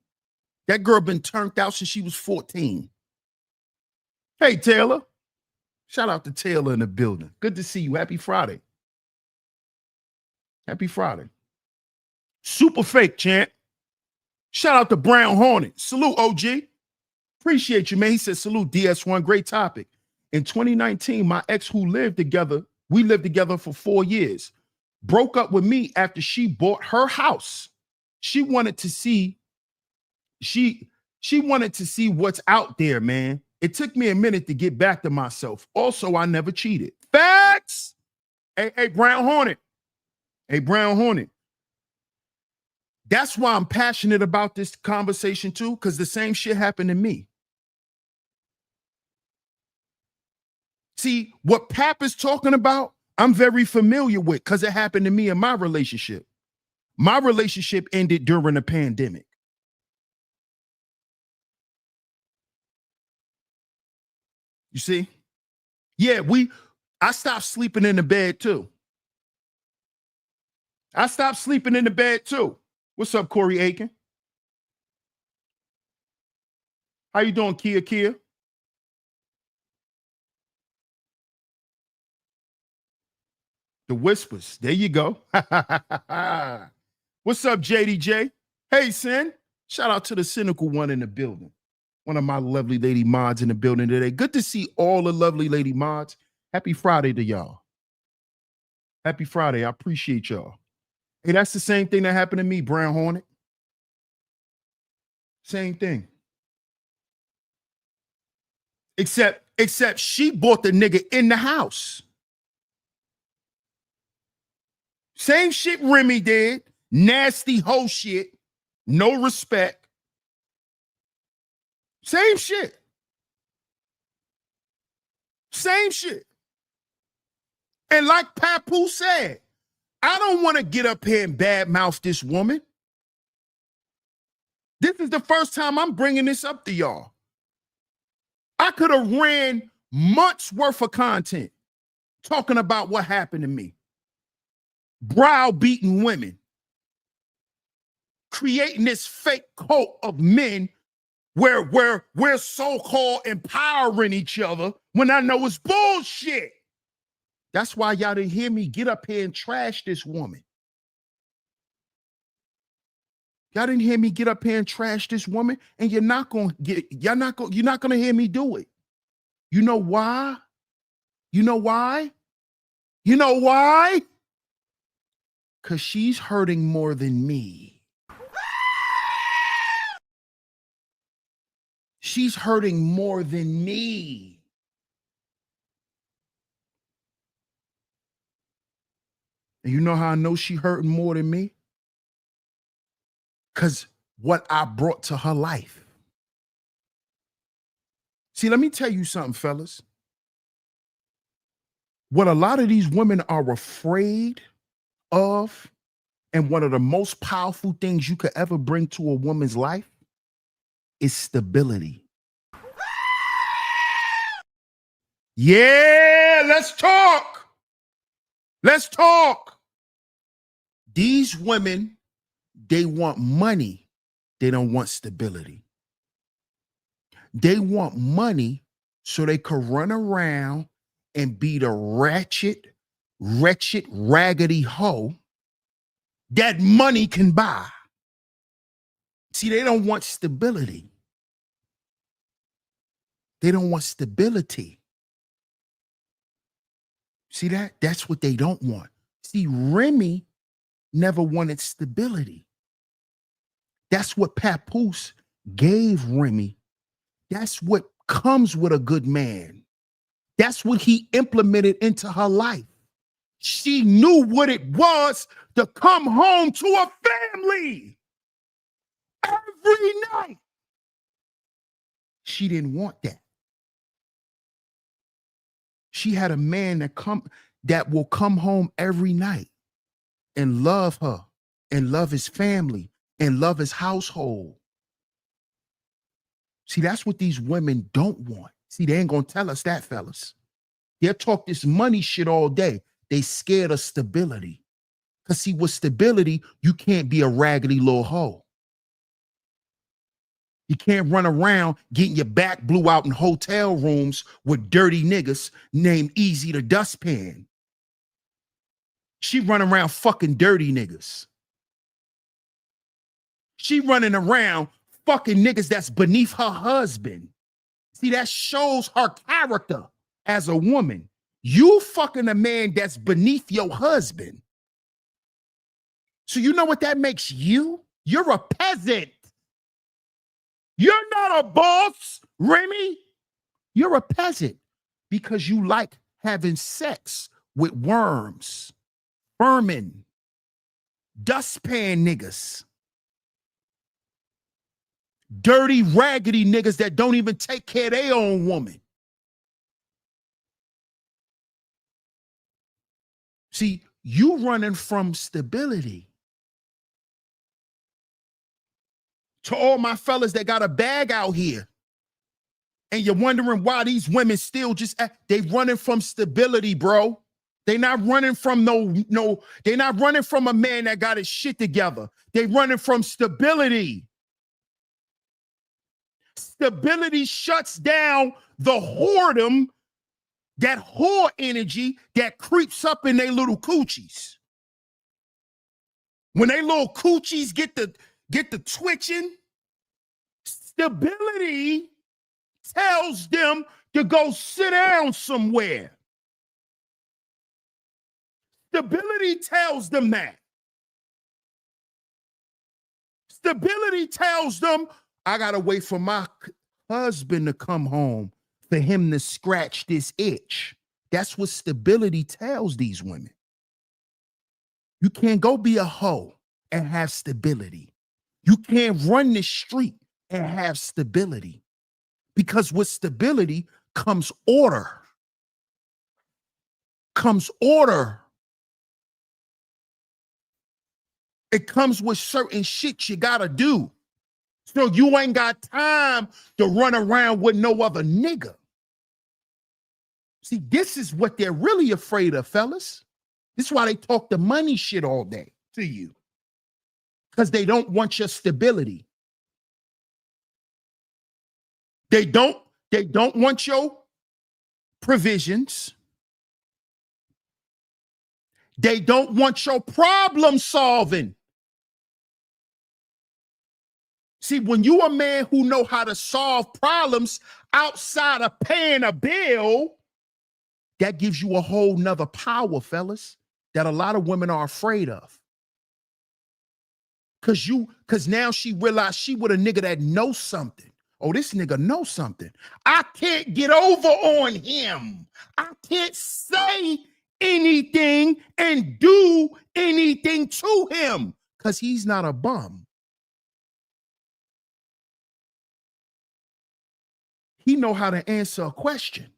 That girl been turned out since she was 14. Hey, Taylor. Shout out to Taylor in the building. Good to see you. Happy Friday. Happy Friday. Super fake, champ. Shout out to Brown Hornet. Salute, OG. Appreciate you, man. He said, salute, DS1. Great topic. In 2019, my ex who lived together, we lived together for 4 years, broke up with me after she bought her house. She wanted to see, she wanted to see what's out there, man. It took me a minute to get back to myself. Also, I never cheated. Facts. Hey, Brown Hornet. Hey, Brown Hornet. That's why I'm passionate about this conversation too, because the same shit happened to me. See, what Pap is talking about, I'm very familiar with because it happened to me in my relationship. My relationship ended during the pandemic. You see? Yeah, I stopped sleeping in the bed too. I stopped sleeping in the bed too. What's up, Corey Aiken? How you doing, Kia? The whispers. There you go. What's up, JDJ? Hey, Sin. Shout out to the cynical one in the building. One of my lovely lady mods in the building today. Good to see all the lovely lady mods. Happy Friday to y'all. Happy Friday. I appreciate y'all. Hey, that's the same thing that happened to me, Brown Hornet. Same thing. Except she bought the nigga in the house. Same shit Remy did. Nasty hoe shit. No respect. Same shit. Same shit. And like Papu said, I don't want to get up here and badmouth this woman. This is the first time I'm bringing this up to y'all. I could have ran months worth of content talking about what happened to me. Browbeating women. creating this fake cult of men where we're so-called empowering each other when I know it's bullshit. That's why y'all didn't hear me get up here and trash this woman. Y'all didn't hear me get up here and trash this woman, and you're not gonna hear me do it. You know why? You know why? You know why? Because she's hurting more than me. She's hurting more than me. And you know how I know she hurting more than me? Because what I brought to her life. See, let me tell you something, fellas. What a lot of these women are afraid of, and one of the most powerful things you could ever bring to a woman's life, is stability. Yeah, let's talk. Let's talk. These women, they want money. They don't want stability. They want money so they could run around and be the wretched, raggedy hoe that money can buy. See, they don't want stability. They don't want stability. See that? That's what they don't want. See, Remy never wanted stability. That's what Papoose gave Remy. That's what comes with a good man. That's what he implemented into her life. She knew what it was to come home to a family every night. She didn't want that. She had a man that will come home every night and love her and love his family and love his household. See, that's what these women don't want. See, they ain't gonna tell us that, fellas. They'll talk this money shit all day. They scared of stability. Because see, with stability, you can't be a raggedy little hoe. You can't run around getting your back blew out in hotel rooms with dirty niggas named Easy the Dustpan. She running around fucking dirty niggas. She running around fucking niggas that's beneath her husband. See, that shows her character as a woman. You fucking a man that's beneath your husband. So you know what that makes you? You're a peasant. You're not a boss, Remy. You're a peasant because you like having sex with worms, vermin, dustpan niggas, dirty, raggedy niggas that don't even take care of their own woman. See, you running from stability. To all my fellas that got a bag out here, and you're wondering why these women still just they running from stability, bro. They not running from they not running from a man that got his shit together. They running from stability. Stability shuts down the whoredom, that whore energy that creeps up in their little coochies. When they little coochies get the twitching, stability tells them to go sit down somewhere. Stability tells them that. Stability tells them, I gotta wait for my husband to come home for him to scratch this itch. That's what stability tells these women. You can't go be a hoe and have stability. You can't run the street and have stability. Because with stability comes order. Comes order. It comes with certain shit you gotta do. So you ain't got time to run around with no other nigga. See, this is what they're really afraid of, fellas. This is why they talk the money shit all day to you. because they don't want your stability. They don't want your provisions. They don't want your problem solving. See, when you a man who know how to solve problems outside of paying a bill, that gives you a whole nother power, fellas, that a lot of women are afraid of. Cause now she realized she with a nigga that knows something. Oh, this nigga knows something. I can't get over on him. I can't say anything and do anything to him because he's not a bum. He know how to answer a question.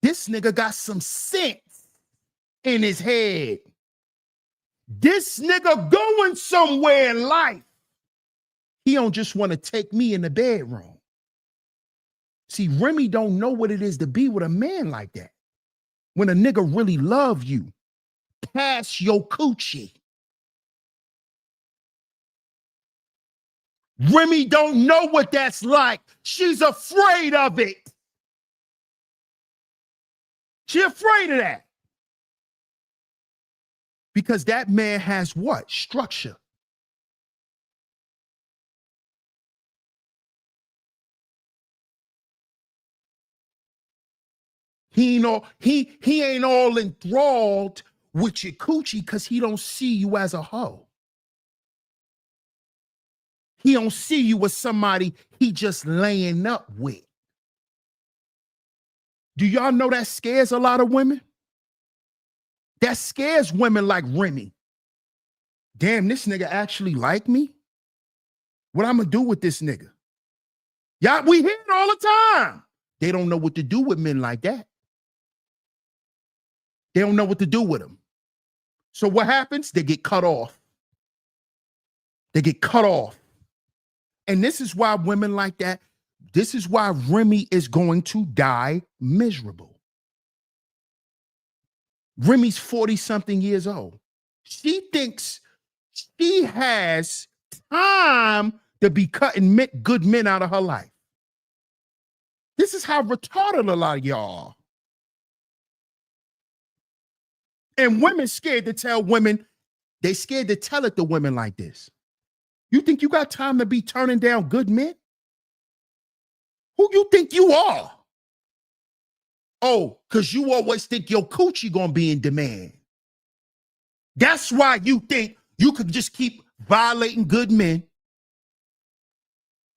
This nigga got some sense in his head. This nigga going somewhere in life. He don't just want to take me in the bedroom. See, Remy don't know what it is to be with a man like that. When a nigga really love you, pass your coochie. Remy don't know what that's like. She's afraid of it. She's afraid of that. Because that man has what? Structure. He ain't all enthralled with your coochie because he don't see you as a hoe. He don't see you as somebody he just laying up with. Do y'all know that scares a lot of women? That scares women like Remy. Damn, this nigga actually like me? What I'm gonna do with this nigga? Y'all, we hear it all the time. They don't know what to do with men like that. They don't know what to do with them. So what happens? They get cut off. They get cut off. And this is why women like that, this is why Remy is going to die miserable. Remy's 40-something years old. She thinks she has time to be cutting good men out of her life. This is how retarded a lot of y'all are. And women scared to tell women, they scared to tell it to women like this. You think you got time to be turning down good men? Who you think you are? Oh, because you always think your coochie gonna be in demand. That's why you think you could just keep violating good men,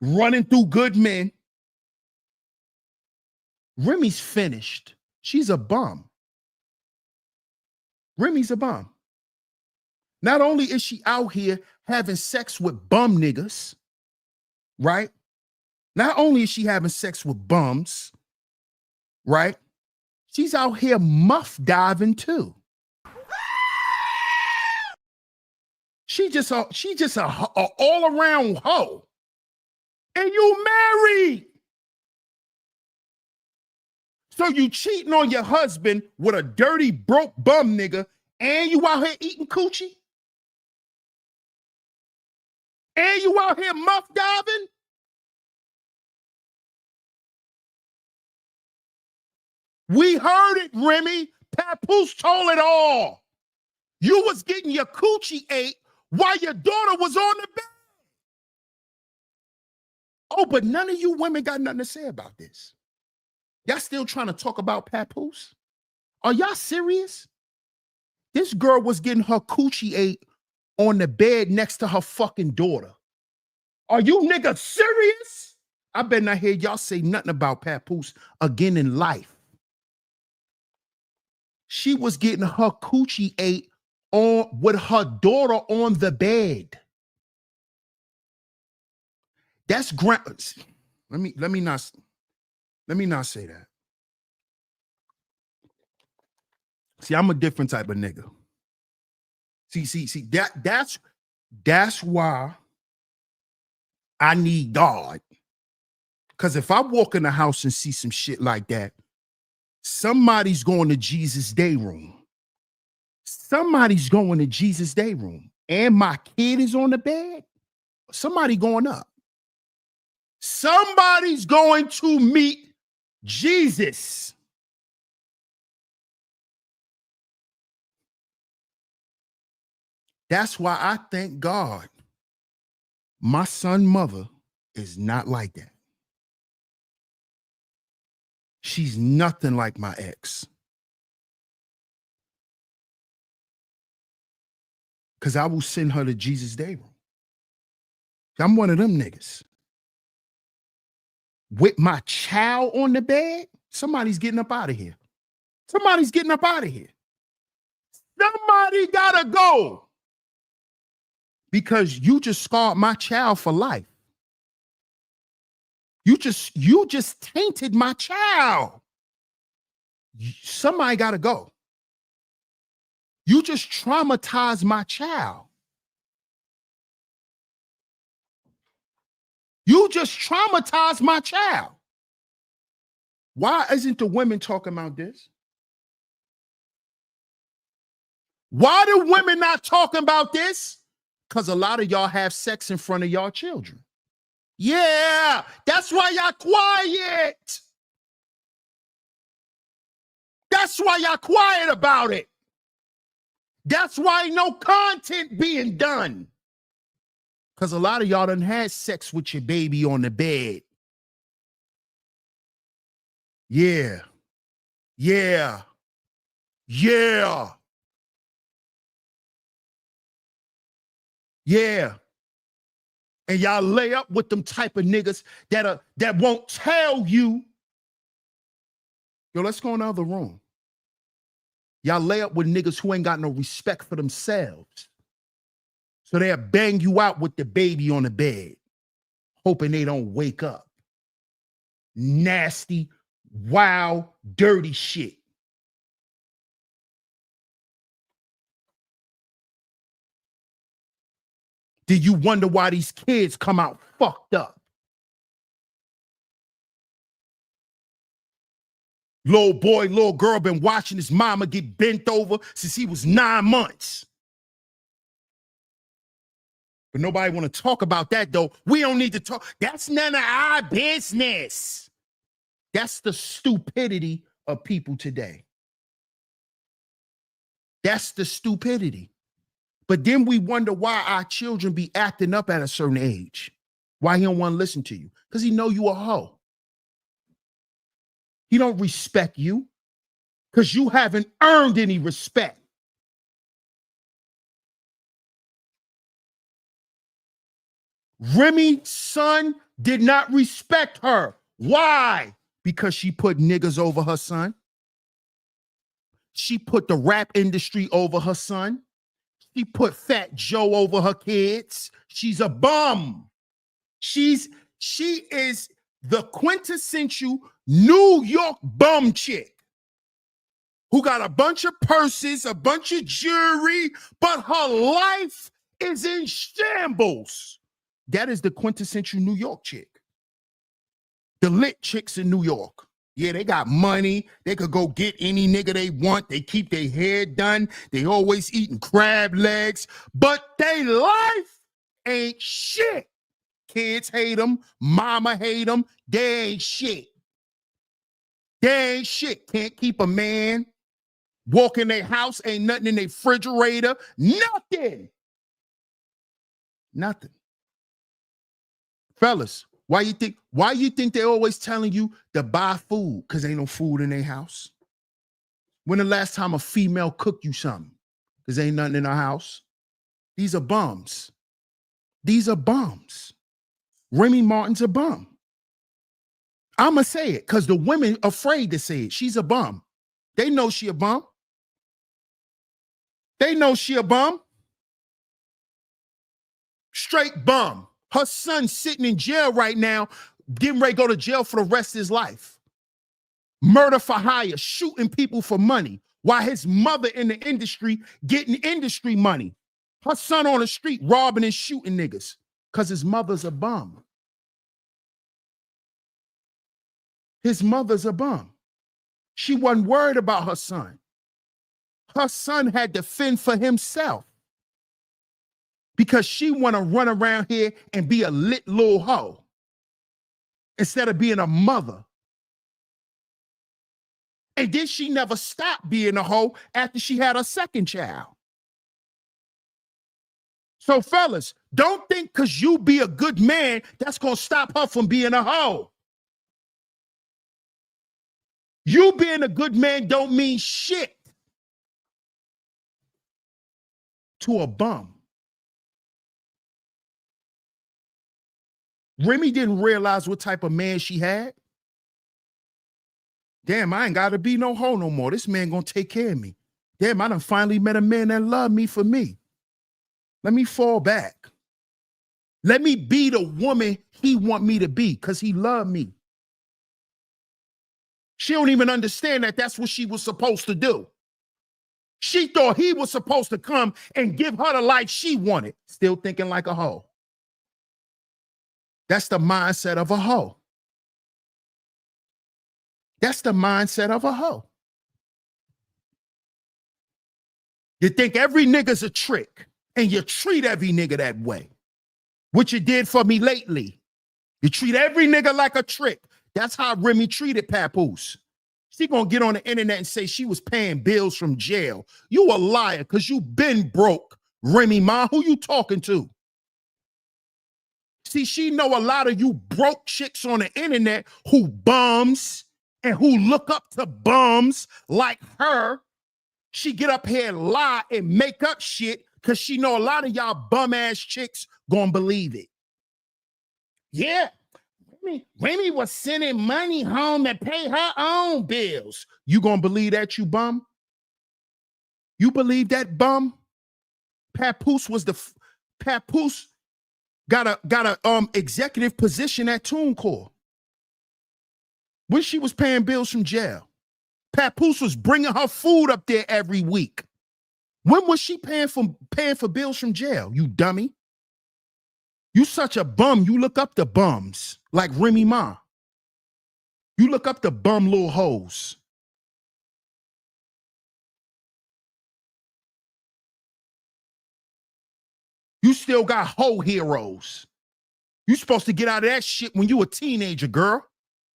running through good men. Remy's finished. She's a bum. Remy's a bum. Not only is she out here having sex with bum niggas, right? Not only is she having sex with bums, right? She's out here muff diving too. She just a all around hoe. And you married. So you cheating on your husband with a dirty, broke bum nigga, and you out here eating coochie? And you out here muff diving? We heard it, Remy. Papoose told it all. You was getting your coochie ate while your daughter was on the bed. Oh, but none of you women got nothing to say about this. Y'all still trying to talk about Papoose? Are y'all serious? This girl was getting her coochie ate on the bed next to her fucking daughter. Are you niggas serious? I better not hear y'all say nothing about Papoose again in life. She was getting her coochie ate on with her daughter on the bed. That's let me not say that. See, I'm a different type of nigga. See, that's why I need God. Because if I walk in the house and see some shit like that, somebody's going to Jesus' day room. Somebody's going to Jesus' day room. and my kid is on the bed, somebody going up. Somebody's going to meet Jesus. That's why I thank God my son's mother is not like that. She's nothing like my ex. Because I will send her to Jesus Day Room. I'm one of them niggas. With my child on the bed, somebody's getting up out of here. Somebody's getting up out of here. Somebody gotta go. Because you just scarred my child for life. You just tainted my child. Somebody gotta go. You just traumatized my child. You just traumatized my child. Why isn't the women talking about this? Why do women not talking about this? Because a lot of y'all have sex in front of y'all children. Yeah, that's why y'all quiet. That's why y'all quiet about it. That's why no content being done. Because a lot of y'all done had sex with your baby on the bed. Yeah. Yeah. Yeah. Yeah. And y'all lay up with them type of niggas that won't tell you. Yo, let's go in the other room. Y'all lay up with niggas who ain't got no respect for themselves. So they'll bang you out with the baby on the bed, hoping they don't wake up. Nasty, wild, dirty shit. Do you wonder why these kids come out fucked up? Little boy, little girl been watching his mama get bent over since he was 9 months. But nobody want to talk about that, though. We don't need to talk. That's none of our business. That's the stupidity of people today. That's the stupidity. But then we wonder why our children be acting up at a certain age. Why he don't want to listen to you? Because he know you a hoe. He don't respect you because you haven't earned any respect. Remy's son did not respect her. Why? Because she put niggas over her son. She put the rap industry over her son. She put Fat Joe over her kids. She's a bum. She is the quintessential New York bum chick who got a bunch of purses, a bunch of jewelry, but her life is in shambles. That is the quintessential New York chick. The lit chicks in New York. Yeah, they got money. They could go get any nigga they want. They keep their hair done. They always eating crab legs. But they life ain't shit. Kids hate them. Mama hate them. They ain't shit. They ain't shit. Can't keep a man. Walk in their house. Ain't nothing in their refrigerator. Nothing. Nothing. Fellas, why you think they always telling you to buy food? Because ain't no food in their house. When the last time a female cooked you something? Because ain't nothing in her house. These are bums. These are bums. Remy Martin's a bum. I'ma say it because the women afraid to say it. She's a bum. They know she a bum. They know she a bum. Straight bum. Her son's sitting in jail right now, getting ready to go to jail for the rest of his life. Murder for hire, shooting people for money, while his mother in the industry getting industry money. Her son on the street robbing and shooting niggas because his mother's a bum. His mother's a bum. She wasn't worried about her son. Her son had to fend for himself. because she want to run around here and be a lit little hoe instead of being a mother. And then she never stopped being a hoe after she had her second child. So fellas, don't think because you be a good man, that's going to stop her from being a hoe. You being a good man don't mean shit to a bum. Remy didn't realize what type of man she had. Damn, I ain't got to be no hoe no more. This man gonna take care of me. Damn, I done finally met a man that loved me for me. Let me fall back. Let me be the woman he want me to be because he loved me. She don't even understand that that's what she was supposed to do. She thought he was supposed to come and give her the life she wanted, still thinking like a hoe. That's the mindset of a hoe. That's the mindset of a hoe. You think every nigga's a trick, and you treat every nigga that way. What you did for me lately. You treat every nigga like a trick. That's how Remy treated Papoose. She gonna get on the internet and say she was paying bills from jail. You a liar, because you been broke, Remy Ma. Who you talking to? See, she know a lot of you broke chicks on the internet who bums and who look up to bums like her. She get up here and lie and make up shit because she know a lot of y'all bum ass chicks gonna believe it. Yeah, Remy was sending money home to pay her own bills. You gonna believe that, you bum? You believe that, bum? Papoose got a executive position at TuneCore. When she was paying bills from jail, Papoose was bringing her food up there every week. When was she paying for bills from jail, you dummy? You such a bum. You look up the bums like Remy Ma. You look up the bum little hoes. You still got hoe heroes. You supposed to get out of that shit when you a teenager, girl.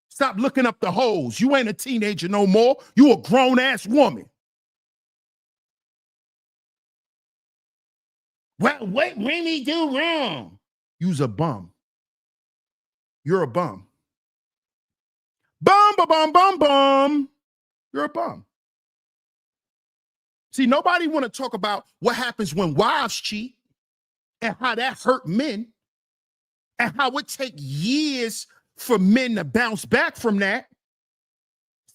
Stop looking up the hoes. You ain't a teenager no more. You a grown-ass woman. Well, what Remy do wrong? You's a bum. You're a bum. Bum, ba, bum, bum, bum. You're a bum. See, nobody want to talk about what happens when wives cheat and how that hurt men and how it takes years for men to bounce back from that.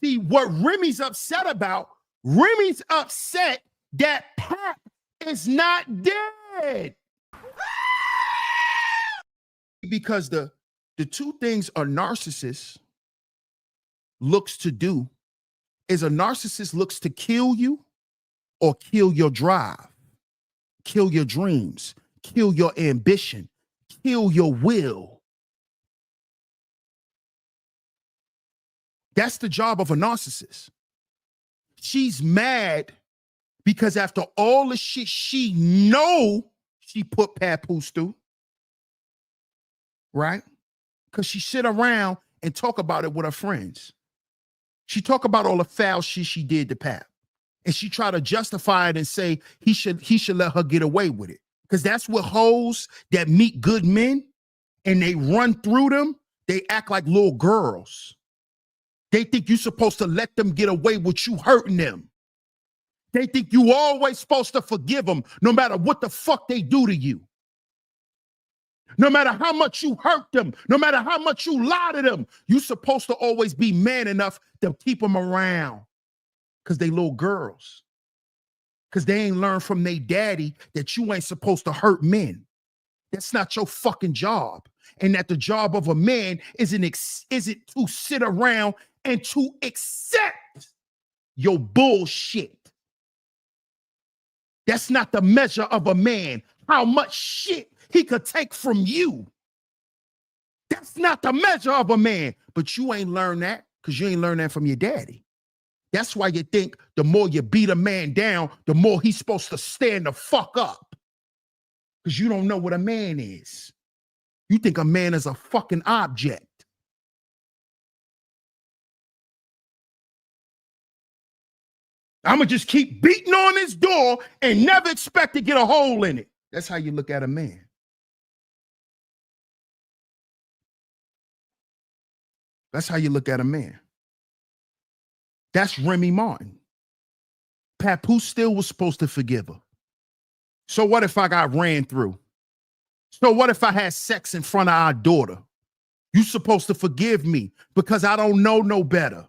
See, what Remy's upset about, Remy's upset that Pap is not dead. Because the two things a narcissist looks to do is a narcissist looks to kill you or kill your drive, kill your dreams, kill your ambition, kill your will. That's the job of a narcissist. She's mad because after all the shit she know she put Papoose through, right? Because she sit around and talk about it with her friends. She talk about all the foul shit she did to Pap. And she try to justify it and say he should let her get away with it. Because that's what hoes that meet good men and they run through them, they act like little girls. They think you're supposed to let them get away with you hurting them. They think you always supposed to forgive them no matter what the fuck they do to you. No matter how much you hurt them, no matter how much you lie to them, you're supposed to always be man enough to keep them around because they little girls. Because they ain't learned from their daddy that you ain't supposed to hurt men. That's not your fucking job. And that the job of a man isn't to sit around and to accept your bullshit. That's not the measure of a man, how much shit he could take from you. That's not the measure of a man. But you ain't learned that because you ain't learned that from your daddy. That's why you think the more you beat a man down, the more he's supposed to stand the fuck up. because you don't know what a man is. You think a man is a fucking object. I'm going to just keep beating on his door and never expect to get a hole in it. That's how you look at a man. That's how you look at a man. That's Remy Martin. Papoose still was supposed to forgive her. So what if I got ran through? So what if I had sex in front of our daughter? You supposed to forgive me because I don't know no better.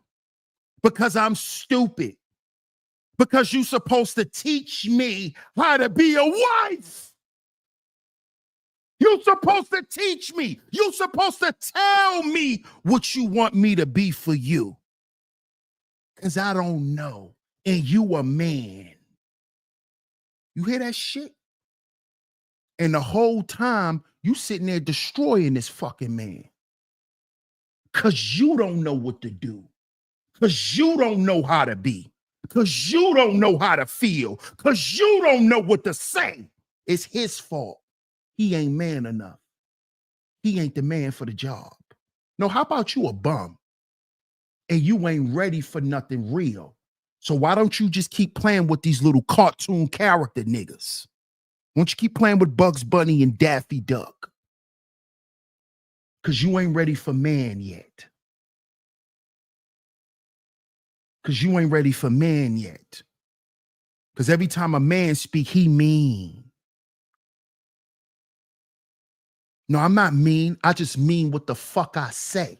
Because I'm stupid. Because you supposed to teach me how to be a wife. You supposed to teach me. You supposed to tell me what you want me to be for you. Because I don't know. And you a man. You hear that shit? And the whole time, you sitting there destroying this fucking man. Because you don't know what to do. Because you don't know how to be. Because you don't know how to feel. Because you don't know what to say. It's his fault. He ain't man enough. He ain't the man for the job. No, how about you a bum? And you ain't ready for nothing real. So why don't you just keep playing with these little cartoon character niggas? Why don't you keep playing with Bugs Bunny and Daffy Duck? Because you ain't ready for man yet. Because you ain't ready for man yet. Because every time a man speak, he mean. No, I'm not mean. I just mean what the fuck I say.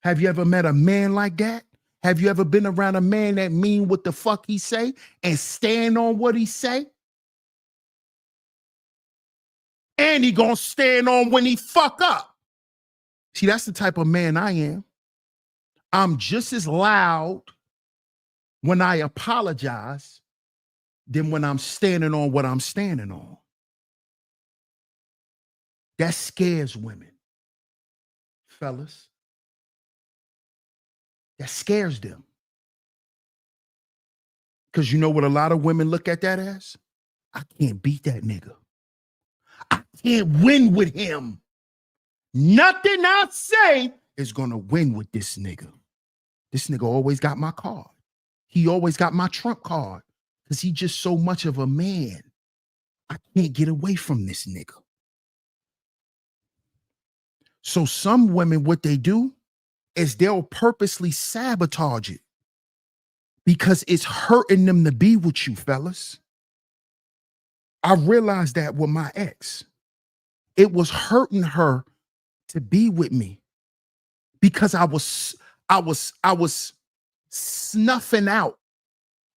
Have you ever met a man like that? Have you ever been around a man that mean what the fuck he say and stand on what he say? And he gonna stand on when he fuck up. See, that's the type of man I am. I'm just as loud when I apologize than when I'm standing on what I'm standing on. That scares women, fellas. That scares them. Because you know what a lot of women look at that as? I can't beat that nigga. I can't win with him. Nothing I say is going to win with this nigga. This nigga always got my card. He always got my trump card because he just so much of a man. I can't get away from this nigga. So some women, what they do is they'll purposely sabotage it because it's hurting them to be with you, fellas. I realized that with my ex. It was hurting her to be with me because I was snuffing out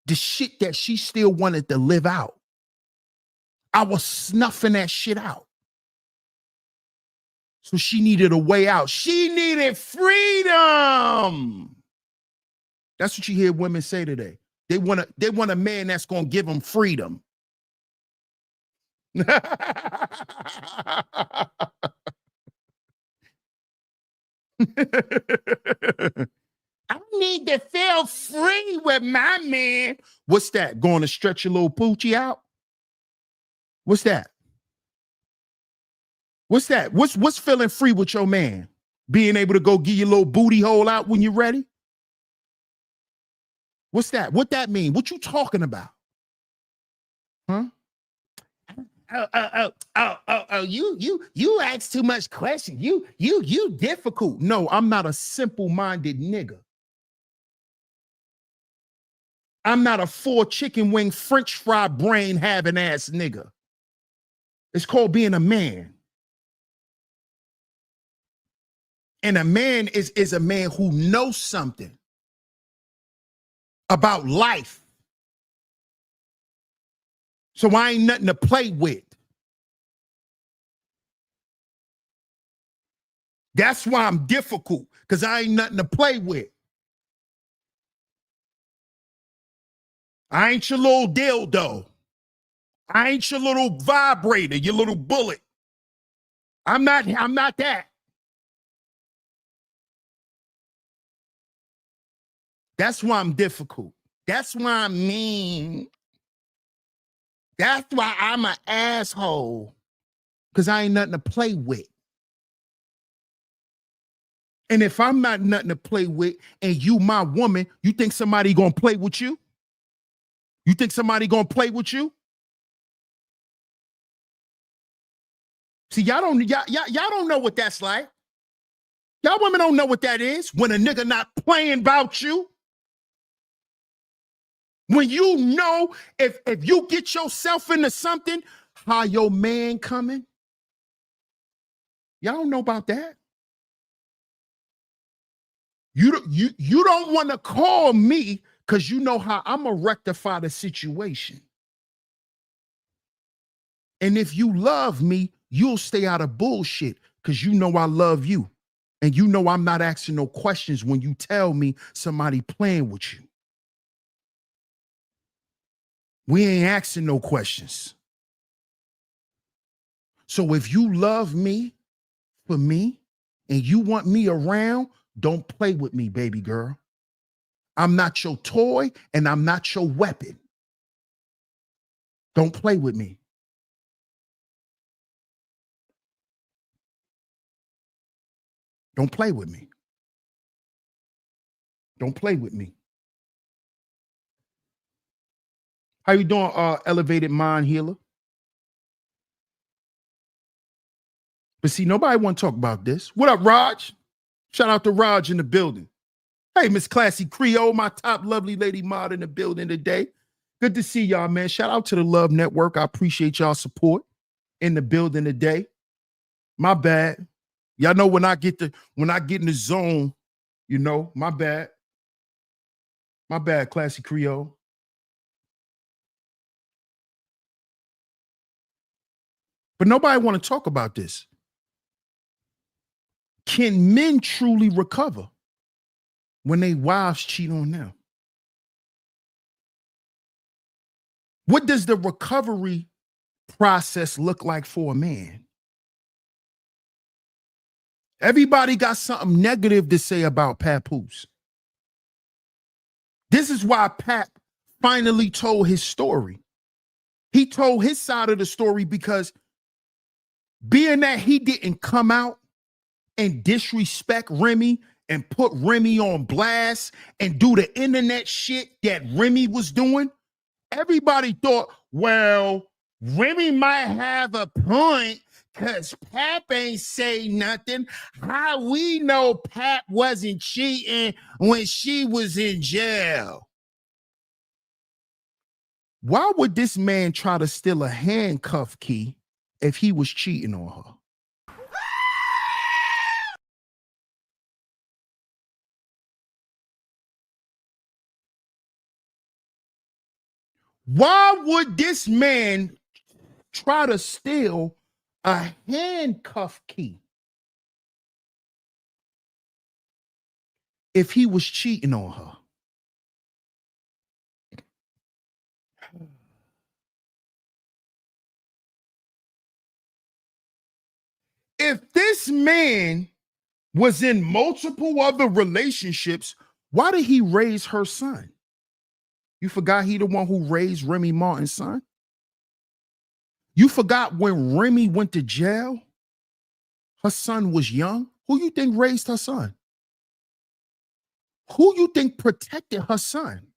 the shit that she still wanted to live out. I was snuffing that shit out. So she needed a way out. She needed freedom. That's what you hear women say today. They want a man that's going to give them freedom. I need to feel free with my man. What's that? Going to stretch your little poochie out? What's that? What's that? What's feeling free with your man? Being able to go get your little booty hole out when you're ready? What's that? What that mean? What you talking about? Huh? You ask too much question. You difficult. No, I'm not a simple-minded nigga. I'm not a 4 chicken wing French fry brain having ass nigga. It's called being a man. And a man is a man who knows something about life. So I ain't nothing to play with. That's why I'm difficult, because I ain't nothing to play with. I ain't your little dildo. I ain't your little vibrator, your little bullet. I'm not that. That's why I'm difficult. That's why I'm mean. That's why I'm an asshole. Because I ain't nothing to play with. And if I'm not nothing to play with and you my woman, you think somebody gonna play with you? You think somebody gonna play with you? See, y'all don't know what that's like. Y'all women don't know what that is when a nigga not playing about you. When you know if you get yourself into something, how your man coming. Y'all don't know about that. You don't want to call me because you know how I'm gonna rectify the situation. And if you love me, you'll stay out of bullshit because you know I love you. And you know I'm not asking no questions when you tell me somebody playing with you. We ain't asking no questions. So if you love me for me and you want me around, don't play with me, baby girl. I'm not your toy and I'm not your weapon. Don't play with me. Don't play with me. Don't play with me. How you doing, elevated mind healer? But see, nobody want to talk about this. What up, Raj? Shout out to Raj in the building. Hey, Miss Classy Creole, my top lovely lady mod in the building today. Good to see y'all, man. Shout out to the Love Network. I appreciate y'all support in the building today. My bad. Y'all know when I get in the zone, you know, my bad. My bad, Classy Creole. But nobody want to talk about this. Can men truly recover when they wives cheat on them? What does the recovery process look like for a man? Everybody got something negative to say about Papoose. This is why Pap finally told his story. He told his side of the story because being that he didn't come out and disrespect Remy and put Remy on blast and do the internet shit that Remy was doing, everybody thought, well, Remy might have a point because Pap ain't say nothing. How we know Pap wasn't cheating when she was in jail? Why would this man try to steal a handcuff key if he was cheating on her? Why would this man try to steal a handcuff key if he was cheating on her? If this man was in multiple other relationships, why did he raise her son? You forgot he the one who raised Remy Martin's son? You forgot when Remy went to jail, her son was young? Who you think raised her son? Who you think protected her son?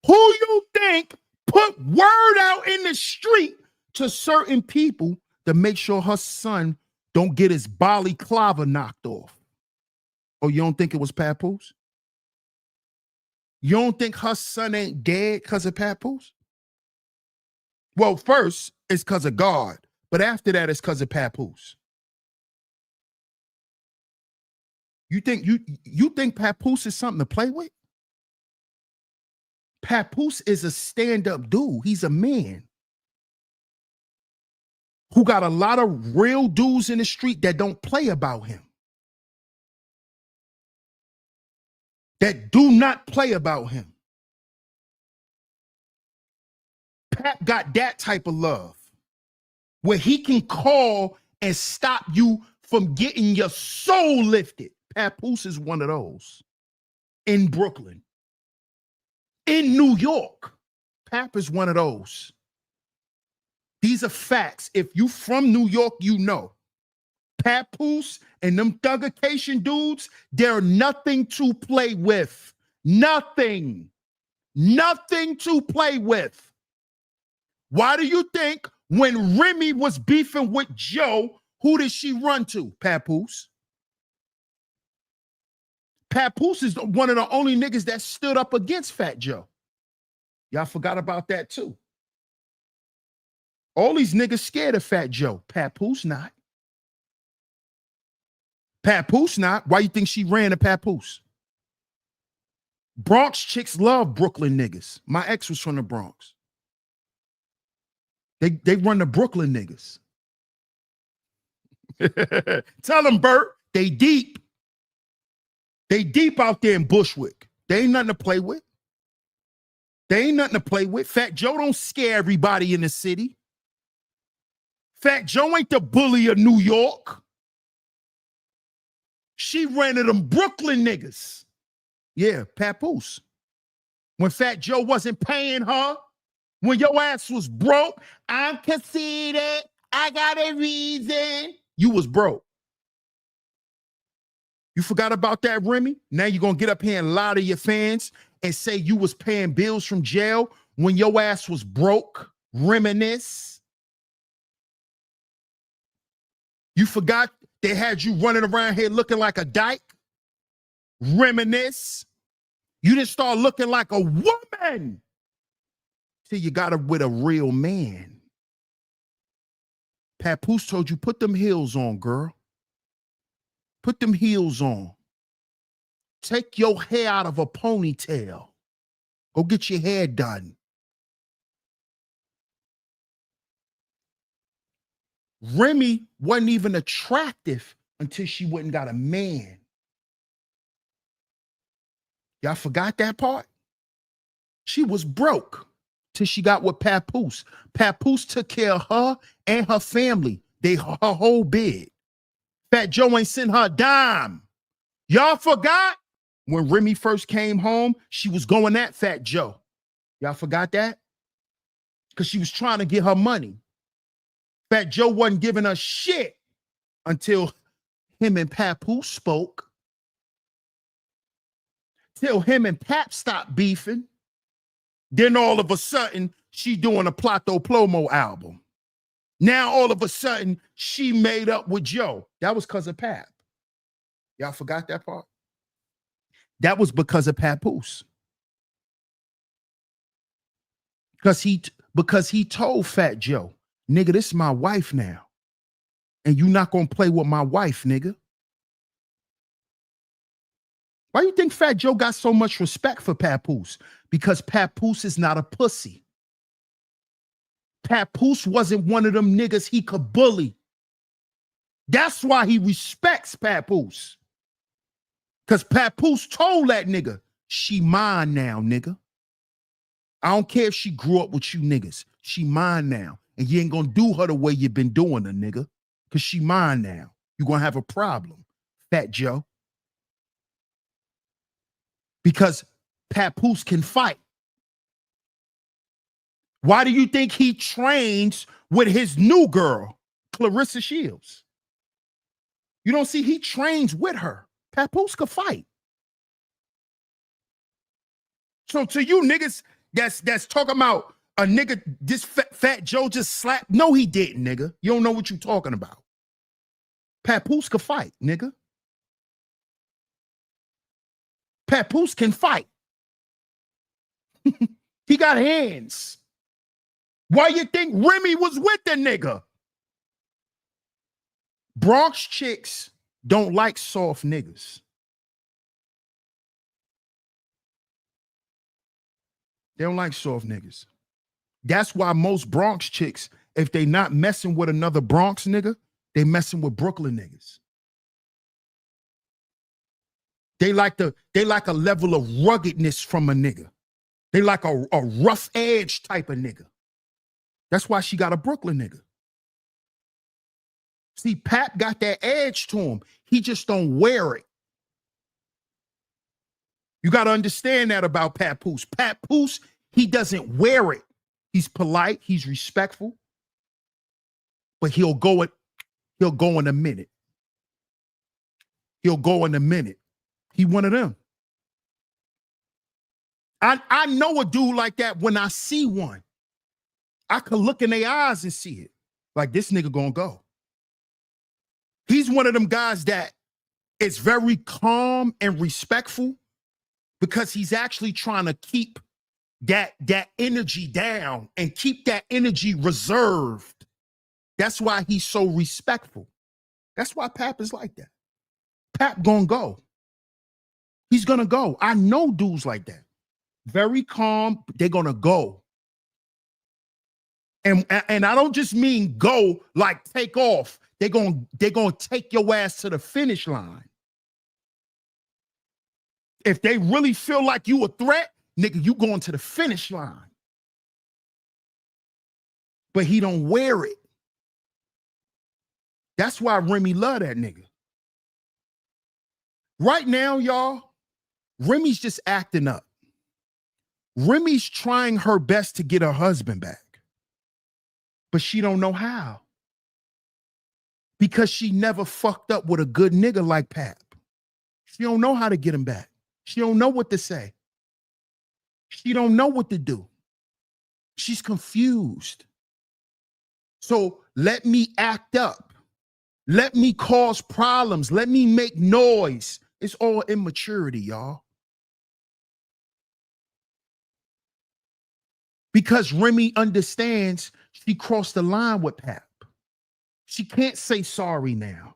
Who you think put word out in the street to certain people to make sure her son don't get his balaclava knocked off? Oh, you don't think it was Papoose? You don't think her son ain't dead because of Papoose? Well, first, it's because of God. But after that, it's because of Papoose. You think Papoose is something to play with? Papoose is a stand-up dude. He's a man who got a lot of real dudes in the street that don't play about him. That do not play about him. Pat got that type of love where he can call and stop you from getting your soul lifted. Papoose is one of those in Brooklyn. In New York, Pap is one of those. These are facts. If you from New York, you know. Papoose and them thuggication dudes, they're nothing to play with. Nothing. Nothing to play with. Why do you think when Remy was beefing with Joe, who did she run to? Papoose. Papoose is one of the only niggas that stood up against Fat Joe. Y'all forgot about that too. All these niggas scared of Fat Joe. Papoose not. Papoose not. Why you think she ran to Papoose? Bronx chicks love Brooklyn niggas. My ex was from the Bronx. They run the Brooklyn niggas. Tell them, Bert, they deep. They deep out there in Bushwick. They ain't nothing to play with. They ain't nothing to play with. Fat Joe don't scare everybody in the city. Fat Joe ain't the bully of New York. She ran to them Brooklyn niggas. Yeah, Papoose. When Fat Joe wasn't paying her, when your ass was broke, I'm conceited, I got a reason. You was broke. You forgot about that, Remy? Now you're going to get up here and lie to your fans and say you was paying bills from jail when your ass was broke? Reminisce. You forgot they had you running around here looking like a dyke? Reminisce. You didn't start looking like a woman till you got her with a real man. Papoose told you, put them heels on, girl. Put them heels on. Take your hair out of a ponytail. Go get your hair done. Remy wasn't even attractive until she went and got a man. Y'all forgot that part? She was broke till she got with Papoose. Papoose took care of her and her family. Her whole bid. Fat Joe ain't sent her a dime. Y'all forgot? When Remy first came home, she was going at Fat Joe. Y'all forgot that? Because she was trying to get her money. Fat Joe wasn't giving her shit until him and Papoose spoke. Till him and Pap stopped beefing. Then all of a sudden, she doing a Plato Plomo album. Now all of a sudden, she made up with Joe. That was because of Pap. Y'all forgot that part? That was because of Papoose. Because he told Fat Joe, nigga, this is my wife now. And you not gonna play with my wife, nigga. Why you think Fat Joe got so much respect for Papoose? Because Papoose is not a pussy. Papoose wasn't one of them niggas he could bully. That's why he respects Papoose. Because Papoose told that nigga, she mine now, nigga. I don't care if she grew up with you niggas. She mine now. And you ain't gonna do her the way you been doing her, nigga. Because she mine now. You're gonna have a problem, Fat Joe. Because Papoose can fight. Why do you think he trains with his new girl, Clarissa Shields? You don't see he trains with her. Papoose could fight. So to you niggas that's talking about a nigga, this Fat Joe just slapped. No, he didn't, nigga. You don't know what you talking about. Papoose could fight, nigga. Papoose can fight. He got hands. Why you think Remy was with the nigga? Bronx chicks don't like soft niggas. They don't like soft niggas. That's why most Bronx chicks, if they not messing with another Bronx nigga, they messing with Brooklyn niggas. They like a level of ruggedness from a nigga. They like a rough edge type of nigga. That's why she got a Brooklyn nigga. See, Pap got that edge to him. He just don't wear it. You got to understand that about Papoose. Papoose, He doesn't wear it. He's polite, he's respectful, but he'll go in a minute. He'll go in a minute. He one of them. I know a dude like that when I see one. I could look in their eyes and see it. Like, this nigga gonna go. He's one of them guys that is very calm and respectful because he's actually trying to keep that energy down and keep that energy reserved. That's why he's so respectful. That's why Pap is like that. Pap gonna go. He's gonna go. I know dudes like that. Very calm, they're gonna go. And I don't just mean go like take off. They're gonna take your ass to the finish line. If they really feel like you a threat, nigga, you going to the finish line. But he don't wear it. That's why Remy love that nigga. Right now, y'all, Remy's just acting up. Remy's trying her best to get her husband back, but she don't know how. Because she never fucked up with a good nigga like Pap. She don't know how to get him back. She don't know what to say. She don't know what to do. She's confused. So let me act up. Let me cause problems. Let me make noise. It's all immaturity, y'all. Because Remy understands she crossed the line with Pap. She can't say sorry now.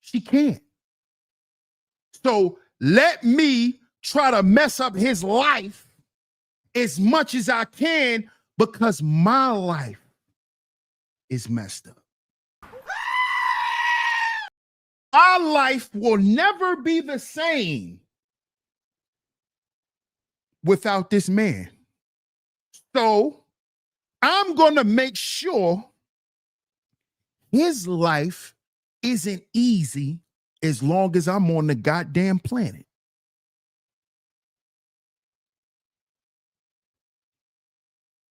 She can't. So let me try to mess up his life as much as I can because my life is messed up. Our life will never be the same without this man. So I'm going to make sure his life isn't easy as long as I'm on the goddamn planet.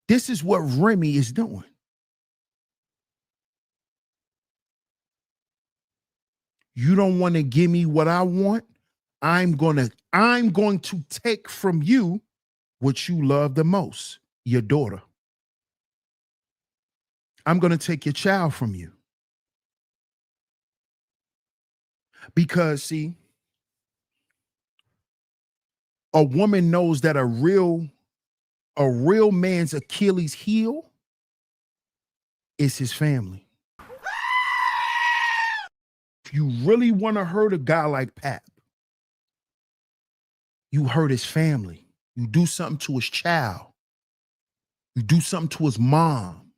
This is what Remy is doing. You don't want to give me what I want. I'm going to take from you what you love the most, your daughter. I'm going to take your child from you. Because, see, a woman knows that a real man's Achilles heel is his family. If you really want to hurt a guy like Pap, you hurt his family. You do something to his child. You do something to his mom.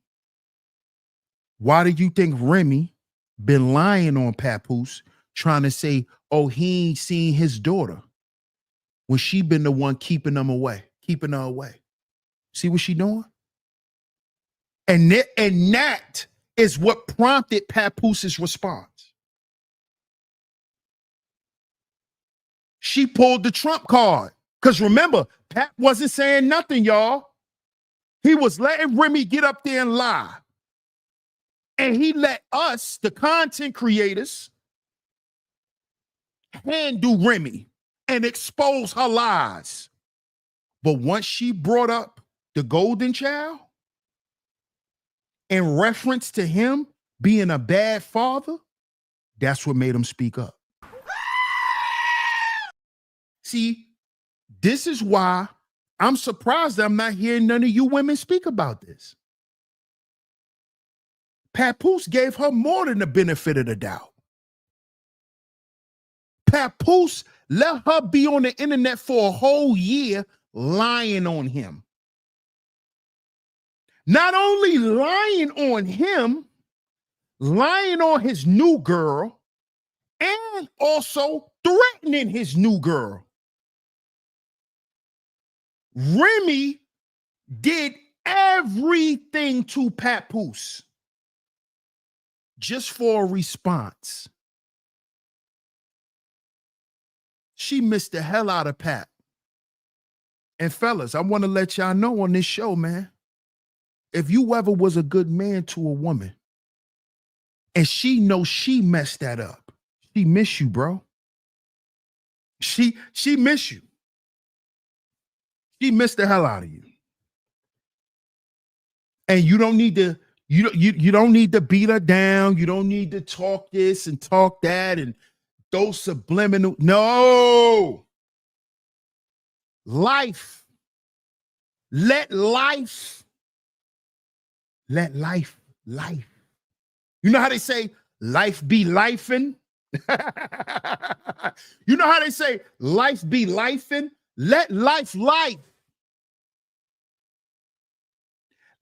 Why do you think Remy been lying on Papoose, trying to say, oh, he ain't seen his daughter, when she been the one keeping her away? See what she doing? And that is what prompted Papoose's response. She pulled the trump card. Because remember, Pap wasn't saying nothing, y'all. He was letting Remy get up there and lie. And he let us, the content creators, handle Remy and expose her lies. But once she brought up the golden child in reference to him being a bad father, that's what made him speak up. See, this is why I'm surprised that I'm not hearing none of you women speak about this. Papoose gave her more than the benefit of the doubt. Papoose let her be on the internet for a whole year lying on him. Not only lying on him, lying on his new girl, and also threatening his new girl. Remy did everything to Papoose just for a response. She missed the hell out of Pap. And fellas, I want to let y'all know on this show, man, if you ever was a good man to a woman and she knows she messed that up, she miss you, bro. She miss you. She missed the hell out of you. And you don't need to, you don't need to beat her down. You don't need to talk this and talk that and those subliminal. No. Life. Let life life. You know how they say life be lifing? You know how they say life be lifing? Let life life.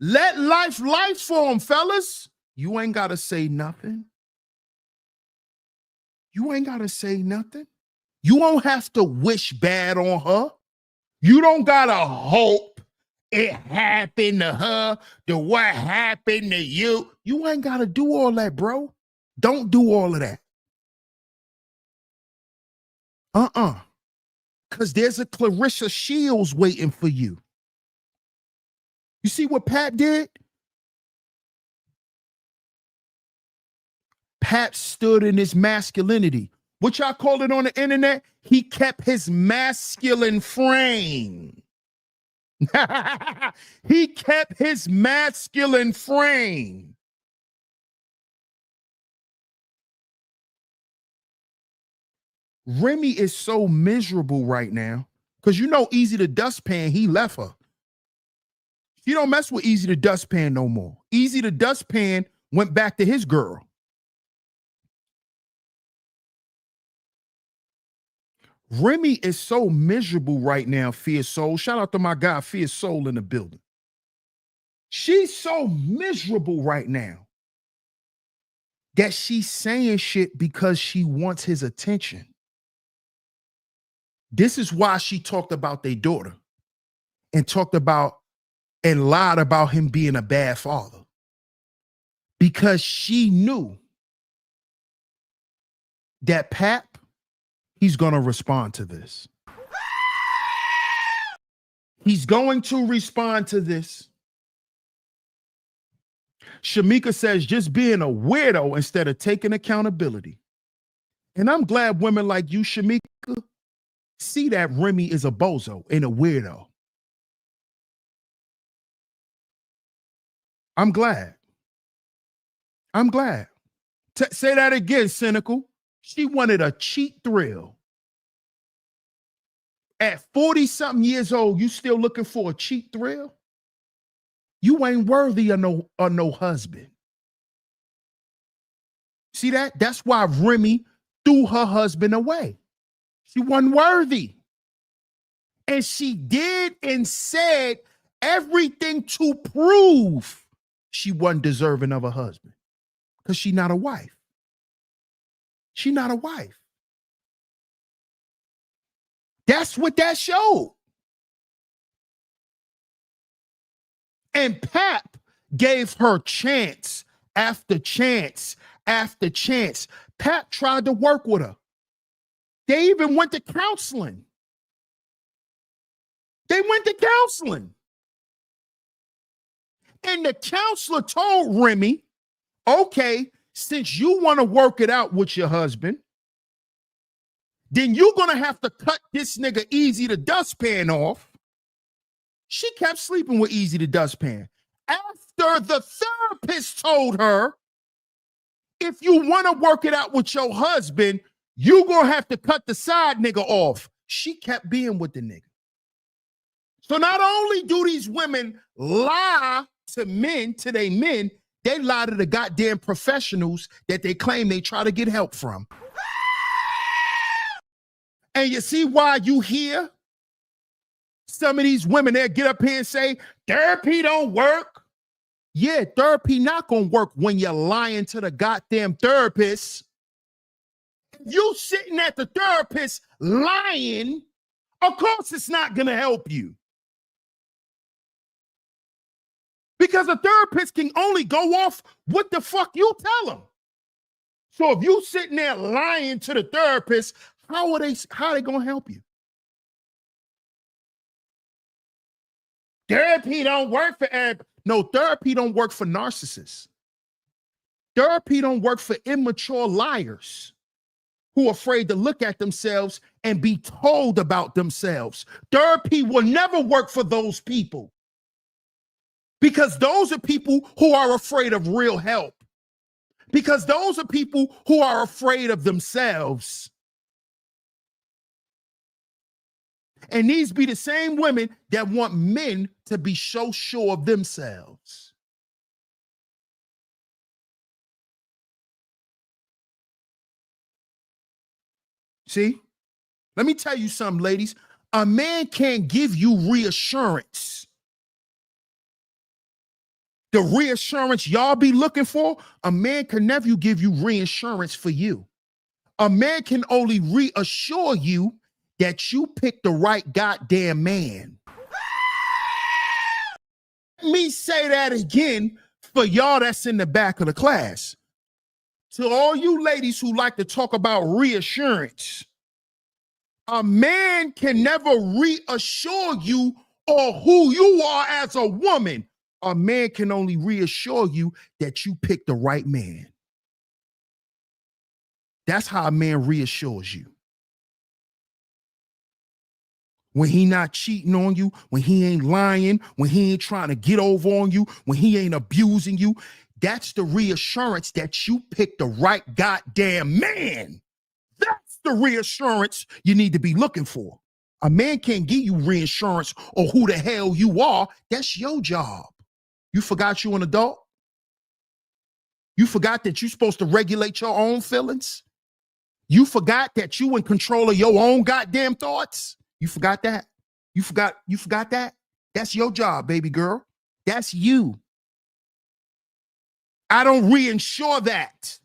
Let life life for them, fellas. You ain't got to say nothing. You ain't got to say nothing. You won't have to wish bad on her. You don't got to hope it happened to her, to what happened to you. You ain't got to do all that, bro. Don't do all of that. Because there's a Clarissa Shields waiting for you. You see what Pat did? Pat stood in his masculinity. What y'all call it on the internet? He kept his masculine frame. He kept his masculine frame. Remy is so miserable right now because you know Easy the Dustpan, he left her. She don't mess with Easy the Dustpan no more. Easy the Dustpan went back to his girl. Remy is so miserable right now, Fierce Soul. Shout out to my guy, Fierce Soul, in the building. She's so miserable right now that she's saying shit because she wants his attention. This is why she talked about their daughter and talked about and lied about him being a bad father. Because she knew that Pap, he's going to respond to this. He's going to respond to this. Shamika says, just being a weirdo instead of taking accountability. And I'm glad women like you, Shamika, see that Remy is a bozo and a weirdo. I'm glad. I'm glad. Say that again, cynical. She wanted a cheap thrill. At 40-something years old, you still looking for a cheap thrill? You ain't worthy of no husband. See that? That's why Remy threw her husband away. She wasn't worthy. And she did and said everything to prove she wasn't deserving of a husband. Because she's not a wife. She's not a wife. That's what that showed. And Pap gave her chance after chance after chance. Pap tried to work with her. They even went to counseling. They went to counseling. And the counselor told Remy, okay, since you want to work it out with your husband, then you're going to have to cut this nigga Easy the Dustpan off. She kept sleeping with Easy the Dustpan. After the therapist told her, if you want to work it out with your husband, you're going to have to cut the side nigga off. She kept being with the nigga. So not only do these women lie to men, to their men, they lie to the goddamn professionals that they claim they try to get help from. And you see why you hear some of these women that get up here and say, therapy don't work. Yeah, therapy not gonna work when you're lying to the goddamn therapist. If you sitting at the therapist lying, of course it's not gonna help you. Because a therapist can only go off what the fuck you tell them. So if you sitting there lying to the therapist, how are they gonna help you? Therapy don't work for everybody. No, therapy don't work for narcissists. Therapy don't work for immature liars who are afraid to look at themselves and be told about themselves. Therapy will never work for those people because those are people who are afraid of real help, because those are people who are afraid of themselves. And these be the same women that want men to be so sure of themselves. See, let me tell you something, ladies. A man can't give you reassurance. The reassurance y'all be looking for, a man can never give you reassurance for you. A man can only reassure you that you picked the right goddamn man. Let me say that again for y'all that's in the back of the class. To all you ladies who like to talk about reassurance, a man can never reassure you or who you are as a woman. A man can only reassure you that you picked the right man. That's how a man reassures you. When he not cheating on you, when he ain't lying, when he ain't trying to get over on you, when he ain't abusing you, that's the reassurance that you picked the right goddamn man. That's the reassurance you need to be looking for. A man can't give you reassurance or who the hell you are. That's your job. You forgot you an adult? You forgot that you're supposed to regulate your own feelings? You forgot that you in control of your own goddamn thoughts? You forgot that? You forgot that? That's your job, baby girl. That's you. I don't reinsure that.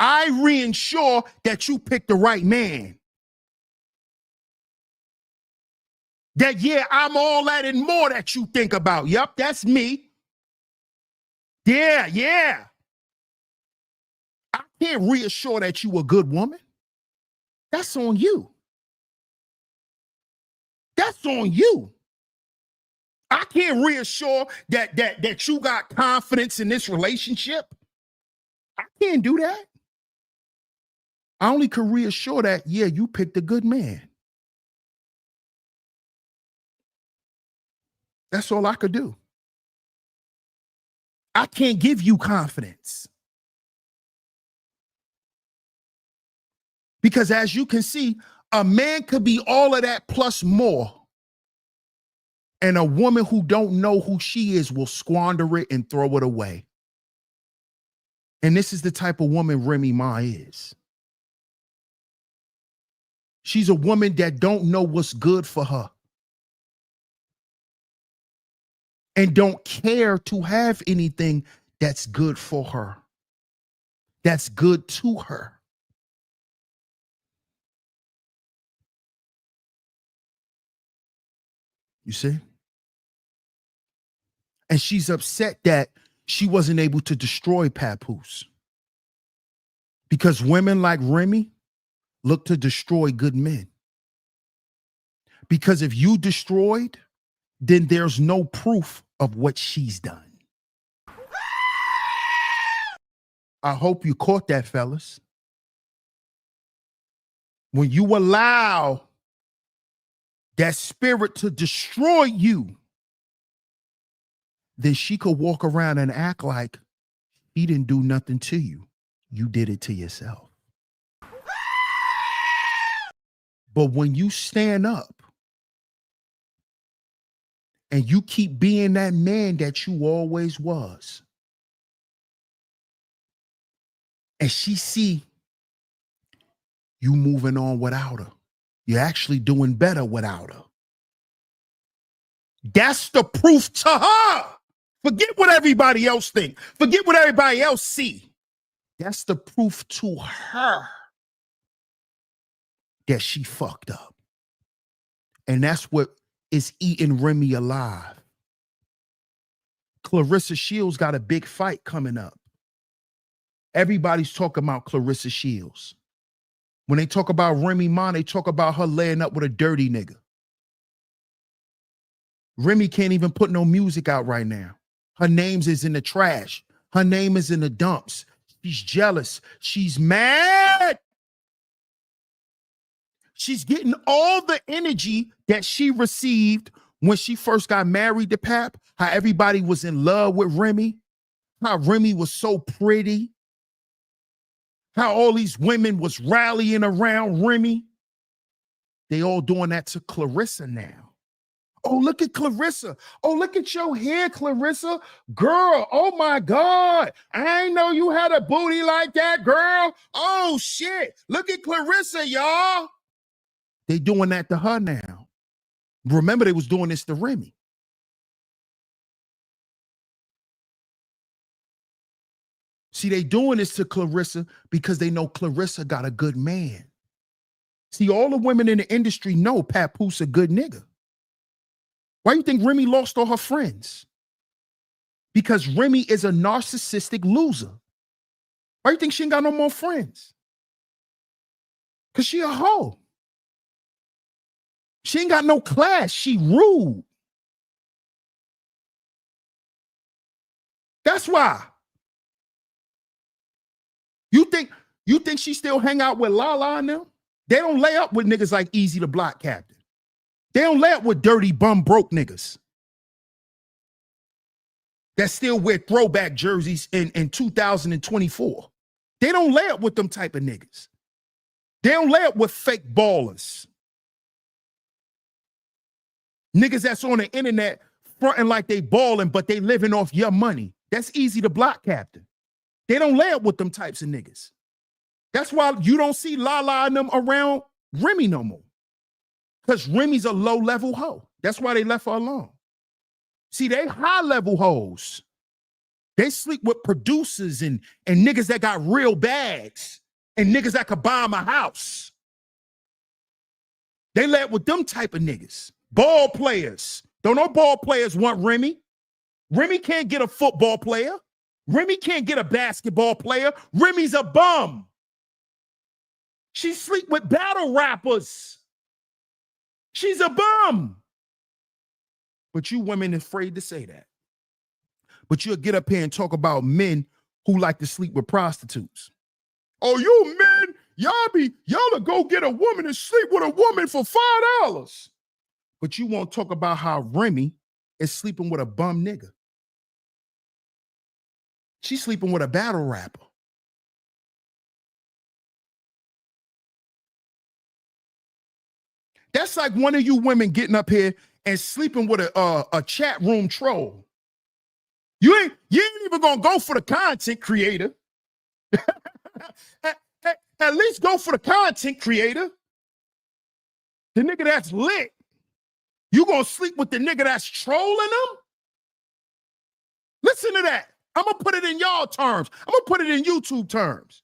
I reinsure that you picked the right man. That, yeah, I'm all that and more that you think about. Yep, that's me. Yeah. I can't reassure that you a good woman. That's on you. That's on you. I can't reassure that you got confidence in this relationship. I can't do that. I only can reassure that, yeah, you picked a good man. That's all I could do. I can't give you confidence. Because as you can see, a man could be all of that plus more. And a woman who don't know who she is will squander it and throw it away. And this is the type of woman Remy Ma is. She's a woman that don't know what's good for her. And don't care to have anything that's good for her. That's good to her. You see? And she's upset that she wasn't able to destroy Papoose. Because women like Remy look to destroy good men. Because if you destroyed, then there's no proof of what she's done. I hope you caught that, fellas. When you allow that spirit to destroy you, then she could walk around and act like he didn't do nothing to you. You did it to yourself. But when you stand up and you keep being that man that you always was, and she see you moving on without her, you're actually doing better without her. That's the proof to her. Forget what everybody else think. Forget what everybody else see. That's the proof to her that she fucked up. And that's what is eating Remy alive. Clarissa Shields got a big fight coming up. Everybody's talking about Clarissa Shields. When they talk about Remy Ma, they talk about her laying up with a dirty nigga. Remy can't even put no music out right now. Her name's is in the trash. Her name is in the dumps. She's jealous. She's mad. She's getting all the energy that she received when she first got married to Pap, how everybody was in love with Remy, how Remy was so pretty, how all these women was rallying around Remy. They all doing that to Clarissa now. Oh, look at Clarissa. Oh, look at your hair, Clarissa. Girl, oh my God. I ain't know you had a booty like that, girl. Oh, shit. Look at Clarissa, y'all. They doing that to her now. Remember, they was doing this to Remy. See, they doing this to Clarissa because they know Clarissa got a good man. See, all the women in the industry know Papoose a good nigga. Why do you think Remy lost all her friends? Because Remy is a narcissistic loser. Why do you think she ain't got no more friends? Because she a hoe. She ain't got no class. She rude. That's why. You think she still hang out with Lala and them? They don't lay up with niggas like Easy the Block Captain. They don't lay up with dirty bum broke niggas that still wear throwback jerseys in 2024. They don't lay up with them type of niggas. They don't lay up with fake ballers. Niggas that's on the internet fronting like they balling, but they living off your money. That's Easy the Block Captain. They don't lay up with them types of niggas. That's why you don't see Lala and them around Remy no more. Because Remy's a low-level hoe. That's why they left her alone. See, they high-level hoes. They sleep with producers and niggas that got real bags and niggas that could buy them a house. They lay up with them type of niggas. Ball players. Don't know ball players want Remy. Remy can't get a football player. Remy can't get a basketball player. Remy's a bum. She sleep with battle rappers. She's a bum. But you women are afraid to say that. But you'll get up here and talk about men who like to sleep with prostitutes. Oh, you men, y'all go get a woman and sleep with a woman for $5. But you won't talk about how Remy is sleeping with a bum nigga. She's sleeping with a battle rapper. That's like one of you women getting up here and sleeping with a chat room troll. You ain't even gonna go for the content creator. At least go for the content creator. The nigga that's lit. You gonna sleep with the nigga that's trolling them? Listen to that. I'm gonna put it in y'all terms. I'm gonna put it in YouTube terms.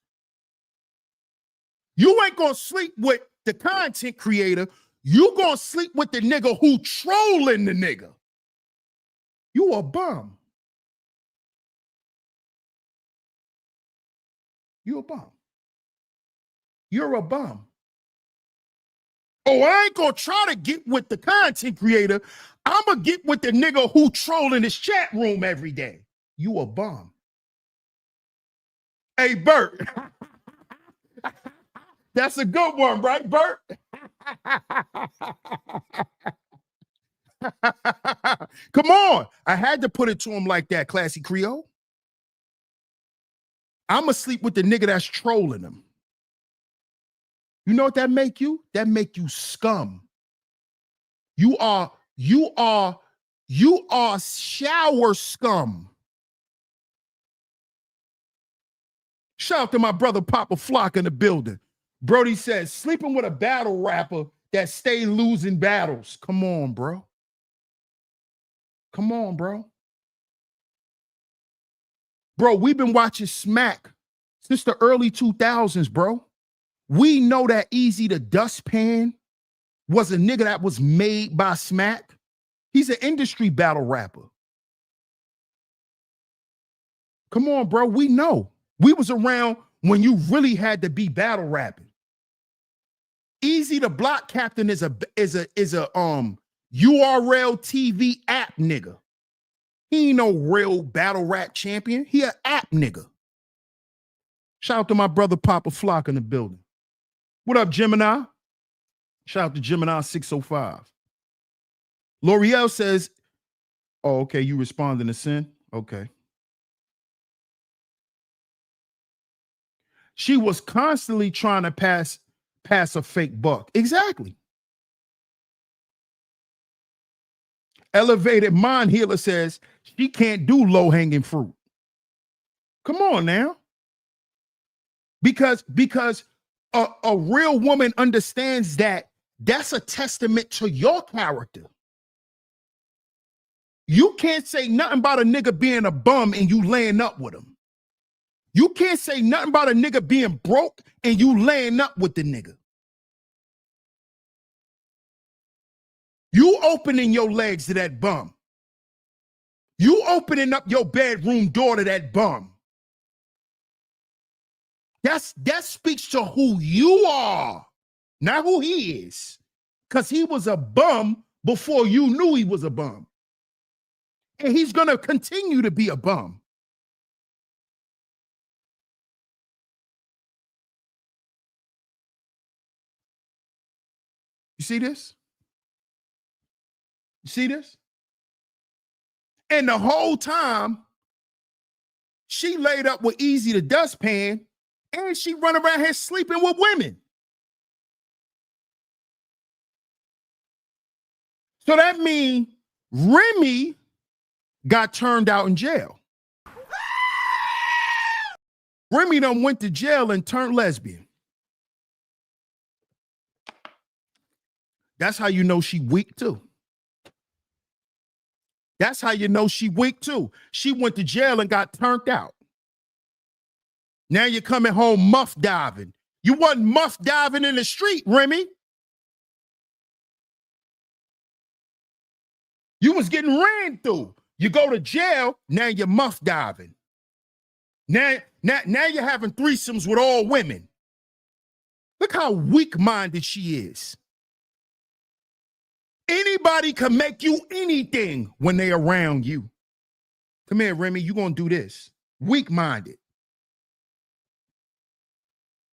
You ain't gonna sleep with the content creator. You gonna sleep with the nigga who trolling the nigga. You a bum. You a bum. You're a bum. Oh, I ain't gonna try to get with the content creator. I'm gonna get with the nigga who trolling his chat room every day. You a bum. Hey, Bert. That's a good one, right, Bert? Come on. I had to put it to him like that, Classy Creole. I'm gonna sleep with the nigga that's trolling him. You know what that make you? That make you scum. You are shower scum. Shout out to my brother Papa Flock in the building. Brody says, sleeping with a battle rapper that stay losing battles. Come on, bro. Come on, bro. Bro, we've been watching Smack since the early 2000s, bro. We know that Easy the Dustpan was a nigga that was made by Smack. He's an industry battle rapper. Come on, bro. We know. We was around when you really had to be battle rapping. Easy the Block Captain is a URL TV app nigga. He ain't no real battle rap champion. He an app nigga. Shout out to my brother Papa Flock in the building. What up, Gemini? Shout out to Gemini 605. L'Oreal says, oh, okay, you responding to Sin? Okay. She was constantly trying to pass a fake buck. Exactly. Elevated Mind Healer says she can't do low-hanging fruit. Come on now. Because a real woman understands that that's a testament to your character. You can't say nothing about a nigga being a bum and you laying up with him. You can't say nothing about a nigga being broke and you laying up with the nigga. You opening your legs to that bum. You opening up your bedroom door to that bum. That speaks to who you are, not who he is. Because he was a bum before you knew he was a bum. And he's going to continue to be a bum. You see this? You see this? And the whole time, she laid up with Easy the Dustpan, and she run around here sleeping with women. So that means Remy got turned out in jail. Remy done went to jail and turned lesbian. That's how you know she weak too. That's how you know she weak too. She went to jail and got turned out. Now you're coming home muff diving. You wasn't muff diving in the street, Remy. You was getting ran through. You go to jail, now you're muff diving. Now you're having threesomes with all women. Look how weak-minded she is. Anybody can make you anything when they around you. Come here, Remy, you gonna do this. Weak-minded.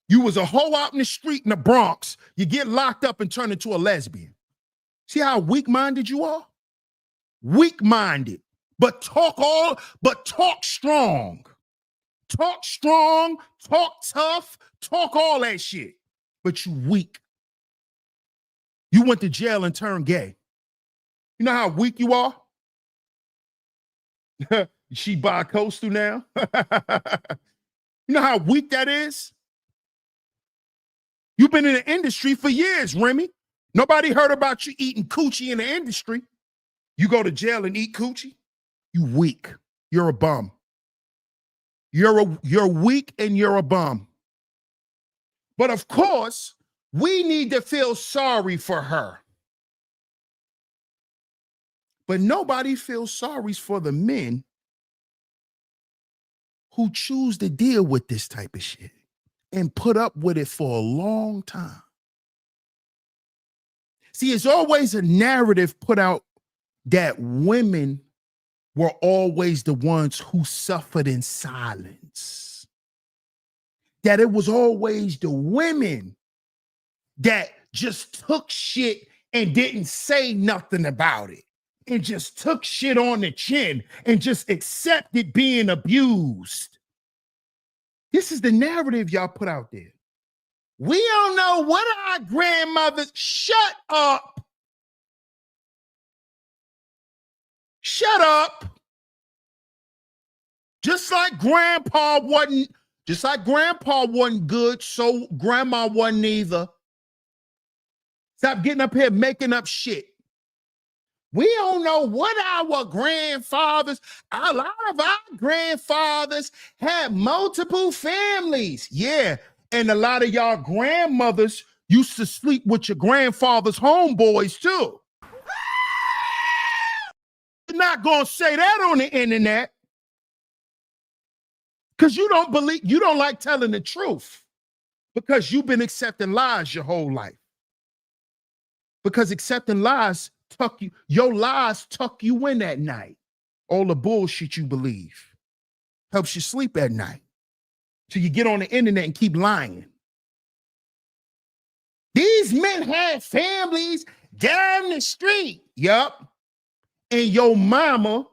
You was a hoe out in the street in the Bronx. You get locked up and turn into a lesbian. See how weak-minded you are? Weak-minded, but talk strong. Talk strong, talk tough, talk all that shit. But you weak. You went to jail and turned gay. You know how weak you are? She bi-coastal now. You know how weak that is? You've been in the industry for years, Remy. Nobody heard about you eating coochie in the industry. You go to jail and eat coochie? You weak. You're a bum. You're weak and you're a bum. But of course, we need to feel sorry for her. But nobody feels sorry for the men who choose to deal with this type of shit and put up with it for a long time. See, it's always a narrative put out that women were always the ones who suffered in silence. That it was always the women that just took shit and didn't say nothing about it. And just took shit on the chin and just accepted being abused. This is the narrative y'all put out there. We don't know what our grandmothers... Shut up. Shut up. Just like grandpa wasn't good, so grandma wasn't either. Stop getting up here making up shit. We don't know what our grandfathers, a lot of our grandfathers had multiple families. Yeah, and a lot of y'all grandmothers used to sleep with your grandfather's homeboys too. You're not going to say that on the internet because you don't like telling the truth because you've been accepting lies your whole life. Because accepting lies your lies tuck you in at night. All the bullshit you believe helps you sleep at night. So you get on the internet and keep lying. These men had families down the street. Yup. And your mama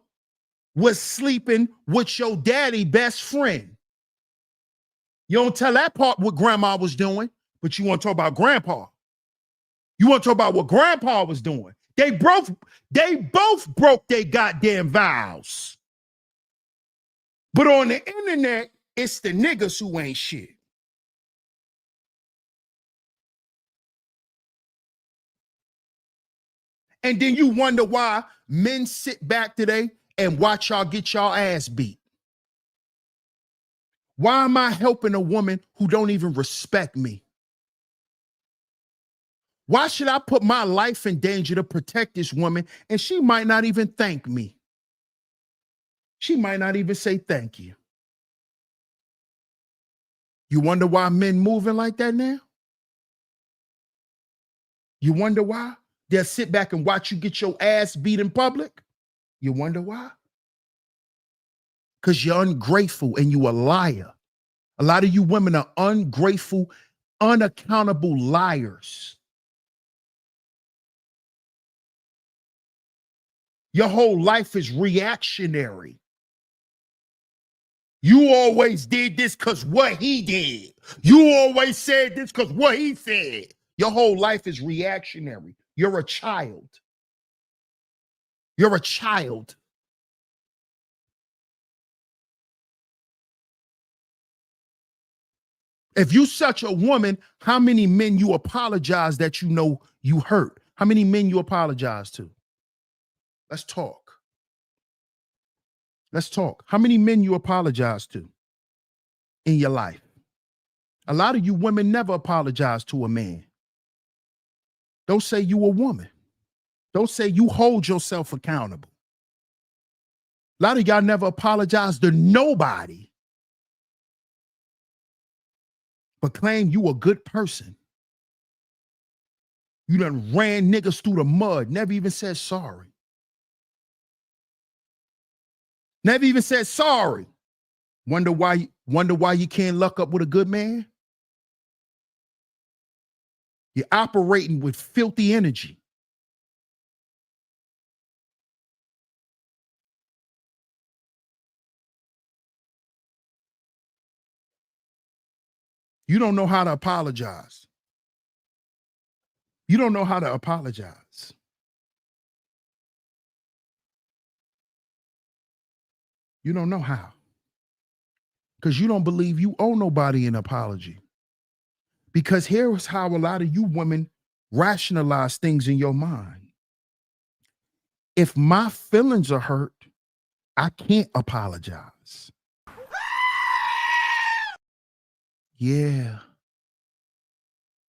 was sleeping with your daddy best friend. You don't tell that part what grandma was doing, but you want to talk about grandpa. You want to talk about what grandpa was doing. They both broke their goddamn vows. But on the internet, it's the niggas who ain't shit. And then you wonder why men sit back today and watch y'all get y'all ass beat. Why am I helping a woman who don't even respect me? Why should I put my life in danger to protect this woman and she might not even thank me? She might not even say thank you. You wonder why men moving like that now? You wonder why? They'll sit back and watch you get your ass beat in public. You wonder why? Because you're ungrateful and you a liar. A lot of you women are ungrateful, unaccountable liars. Your whole life is reactionary. You always did this because what he did. You always said this because what he said. Your whole life is reactionary. You're a child. You're a child. If you such a woman, how many men you apologize that you know you hurt? How many men you apologize to? Let's talk. Let's talk. How many men you apologize to in your life? A lot of you women never apologize to a man. Don't say you a woman. Don't say you hold yourself accountable. A lot of y'all never apologize to nobody, but claim you a good person. You done ran niggas through the mud, never even said sorry. Never even said sorry. Wonder why you can't luck up with a good man? You're operating with filthy energy. You don't know how to apologize. You don't know how to apologize. You don't know how. Because you don't believe you owe nobody an apology. Because here's how a lot of you women rationalize things in your mind. If my feelings are hurt, I can't apologize. Yeah.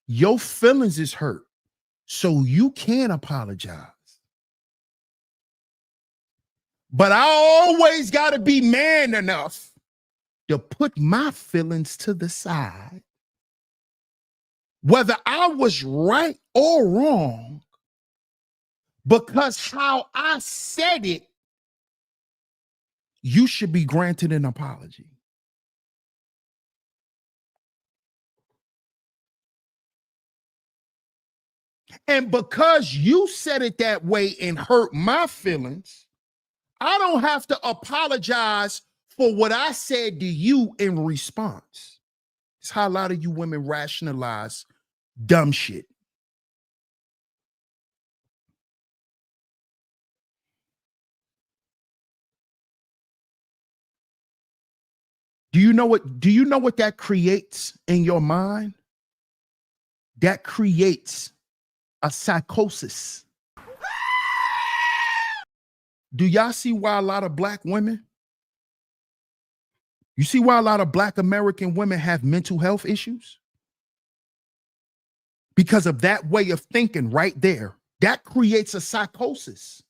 Your feelings is hurt, so you can't apologize. But I always got to be man enough to put my feelings to the side. Whether I was right or wrong, because how I said it, you should be granted an apology. And because you said it that way and hurt my feelings, I don't have to apologize for what I said to you in response. It's how a lot of you women rationalize dumb shit. Do you know what that creates in your mind? That creates a psychosis. Do y'all see why a lot of black women? You see why a lot of black American women have mental health issues? Because of that way of thinking right there. That creates a psychosis.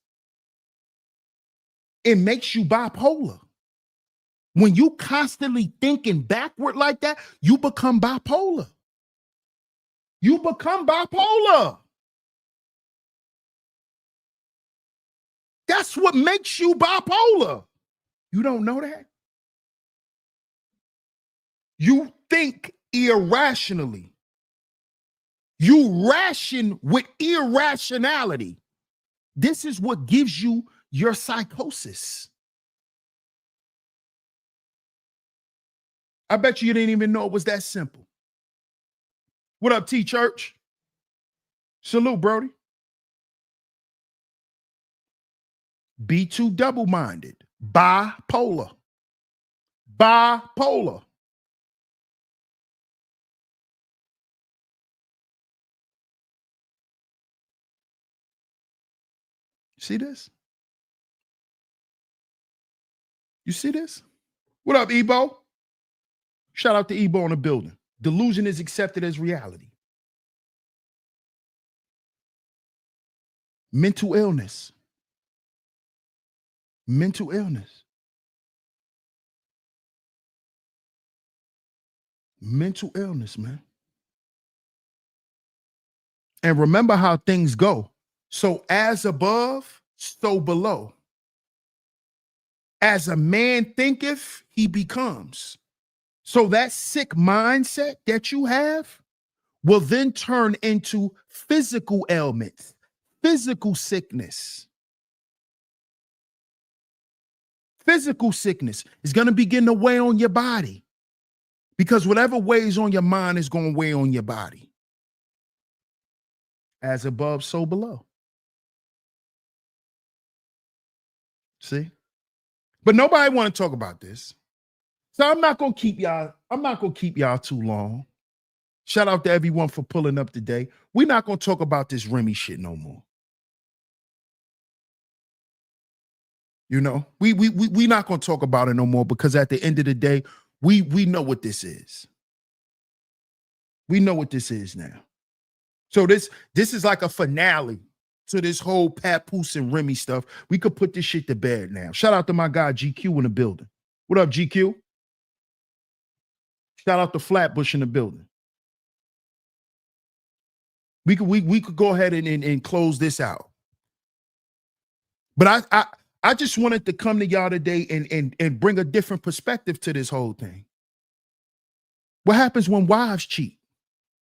It makes you bipolar. When you constantly thinking backward like that, you become bipolar. You become bipolar. That's what makes you bipolar. You don't know that? You think irrationally. You ration with irrationality. This is what gives you your psychosis. I bet you didn't even know it was that simple. What up, T Church? Salute, Brody. Be too double-minded. Bipolar. Bipolar. See this? You see this? What up, Ebo? Shout out to Ebo in the building. Delusion is accepted as reality. Mental illness. Mental illness. Mental illness, man. And remember how things go. So as above, so below. As a man thinketh, he becomes. So that sick mindset that you have will then turn into physical ailments, physical sickness. Physical sickness is going to begin to weigh on your body, because whatever weighs on your mind is going to weigh on your body. As above, so below. See? But nobody want to talk about this. So I'm not going to keep y'all too long. Shout out to everyone for pulling up today. We're not going to talk about this Remy shit no more. You know, we not going to talk about it no more, because at the end of the day, we know what this is. We know what this is now. So this is like a finale to this whole Papoose and Remy stuff. We could put this shit to bed now. Shout out to my guy GQ in the building. What up, GQ? Shout out to Flatbush in the building. We could go ahead and close this out. But I just wanted to come to y'all today and bring a different perspective to this whole thing. What happens when wives cheat?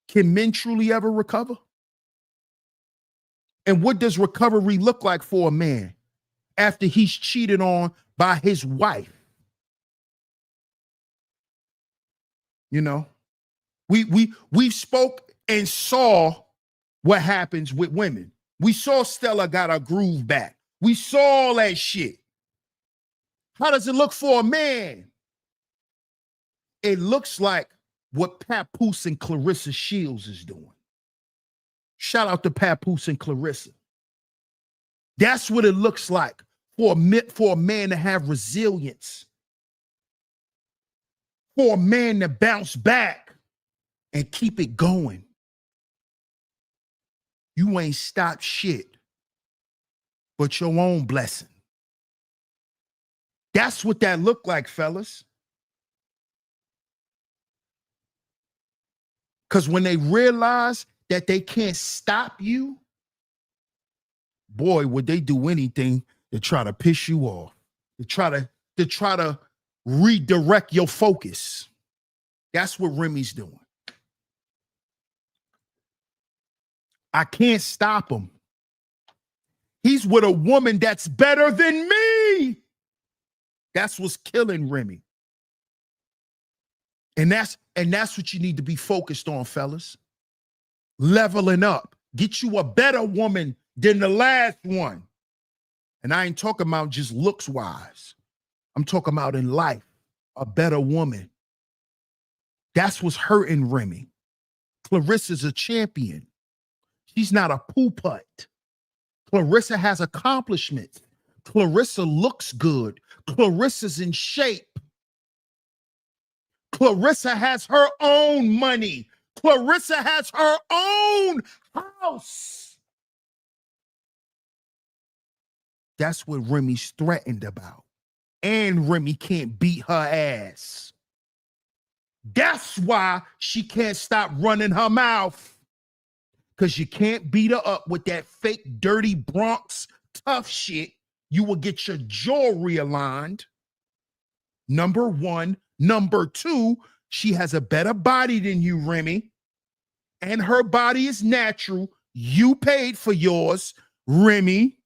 Can men truly ever recover? And what does recovery look like for a man after he's cheated on by his wife? You know, we spoke and saw what happens with women. We saw Stella got her groove back. We saw all that shit. How does it look for a man? It looks like what Papoose and Clarissa Shields is doing. Shout out to Papoose and Clarissa. That's what it looks like for a man to have resilience, for a man to bounce back and keep it going. You ain't stopped shit but your own blessing. That's what that looked like, fellas. Because when they realize that they can't stop you, boy, would they do anything to try to piss you off, to try to redirect your focus. That's what Remy's doing. I can't stop him. He's with a woman that's better than me. That's what's killing Remy. And that's what you need to be focused on, fellas. Leveling up. Get you a better woman than the last one. And I ain't talking about just looks wise. I'm talking about in life, a better woman. That's what's hurting Remy. Clarissa's a champion. She's not a poo-putt. Clarissa has accomplishments. Clarissa looks good. Clarissa's in shape. Clarissa has her own money. Clarissa has her own house. That's what Remy's threatened about. And Remy can't beat her ass. That's why she can't stop running her mouth. Because you can't beat her up with that fake, dirty Bronx tough shit You will get your jaw realigned. Number one. Number two, she has a better body than you, Remy. And her body is natural. You paid for yours, Remy.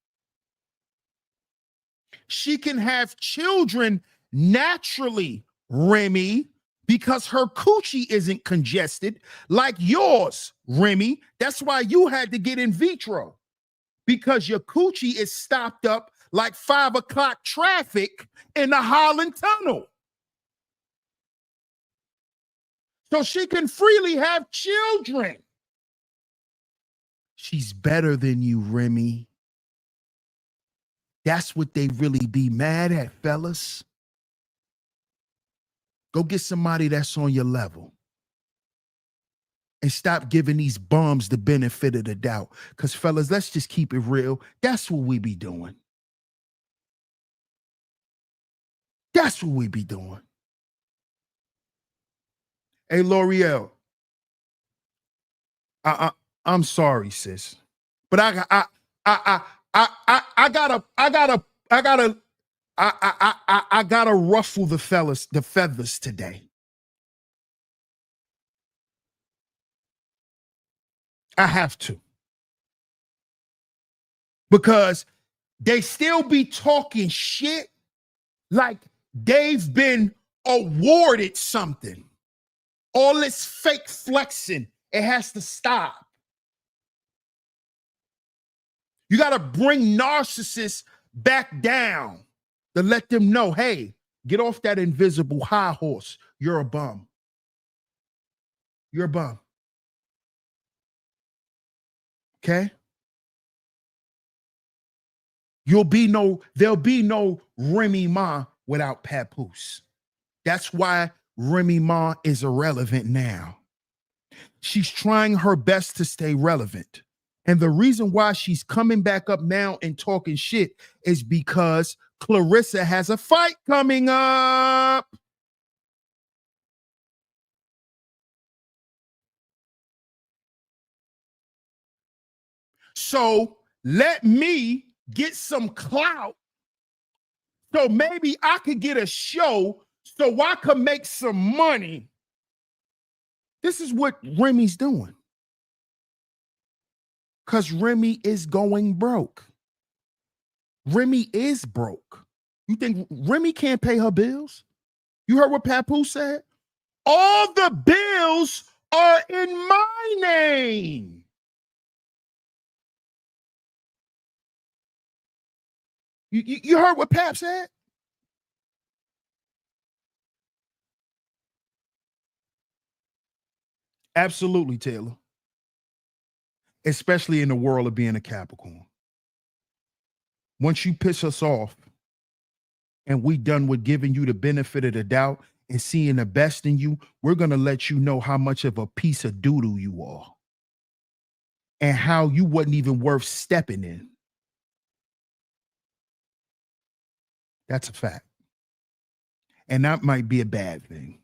She can have children naturally, Remy, because her coochie isn't congested like yours, Remy. That's why you had to get in vitro, because your coochie is stopped up like 5 o'clock traffic in the Holland Tunnel. So she can freely have children. She's better than you, Remy. That's what they really be mad at, fellas. Go get somebody that's on your level. And stop giving these bums the benefit of the doubt. Because, fellas, let's just keep it real. That's what we be doing. That's what we be doing. Hey, L'Oreal. I'm sorry, sis. But I gotta ruffle the feathers today. I have to. Because they still be talking shit like they've been awarded something. All this fake flexing, it has to stop. You got to bring narcissists back down to let them know, hey, get off that invisible high horse. You're a bum. You're a bum. Okay? There'll be no Remy Ma without Papoose. That's why Remy Ma is irrelevant now. She's trying her best to stay relevant. And the reason why she's coming back up now and talking shit is because Clarissa has a fight coming up. So let me get some clout so maybe I could get a show so I could make some money. This is what Remy's doing. Because Remy is going broke. Remy is broke. You think Remy can't pay her bills? You heard what Papoose said? All the bills are in my name. You heard what Pap said? Absolutely, Taylor. Especially in the world of being a Capricorn. Once you piss us off and we done with giving you the benefit of the doubt and seeing the best in you, we're going to let you know how much of a piece of doo-doo you are and how you wasn't even worth stepping in. That's a fact. And that might be a bad thing.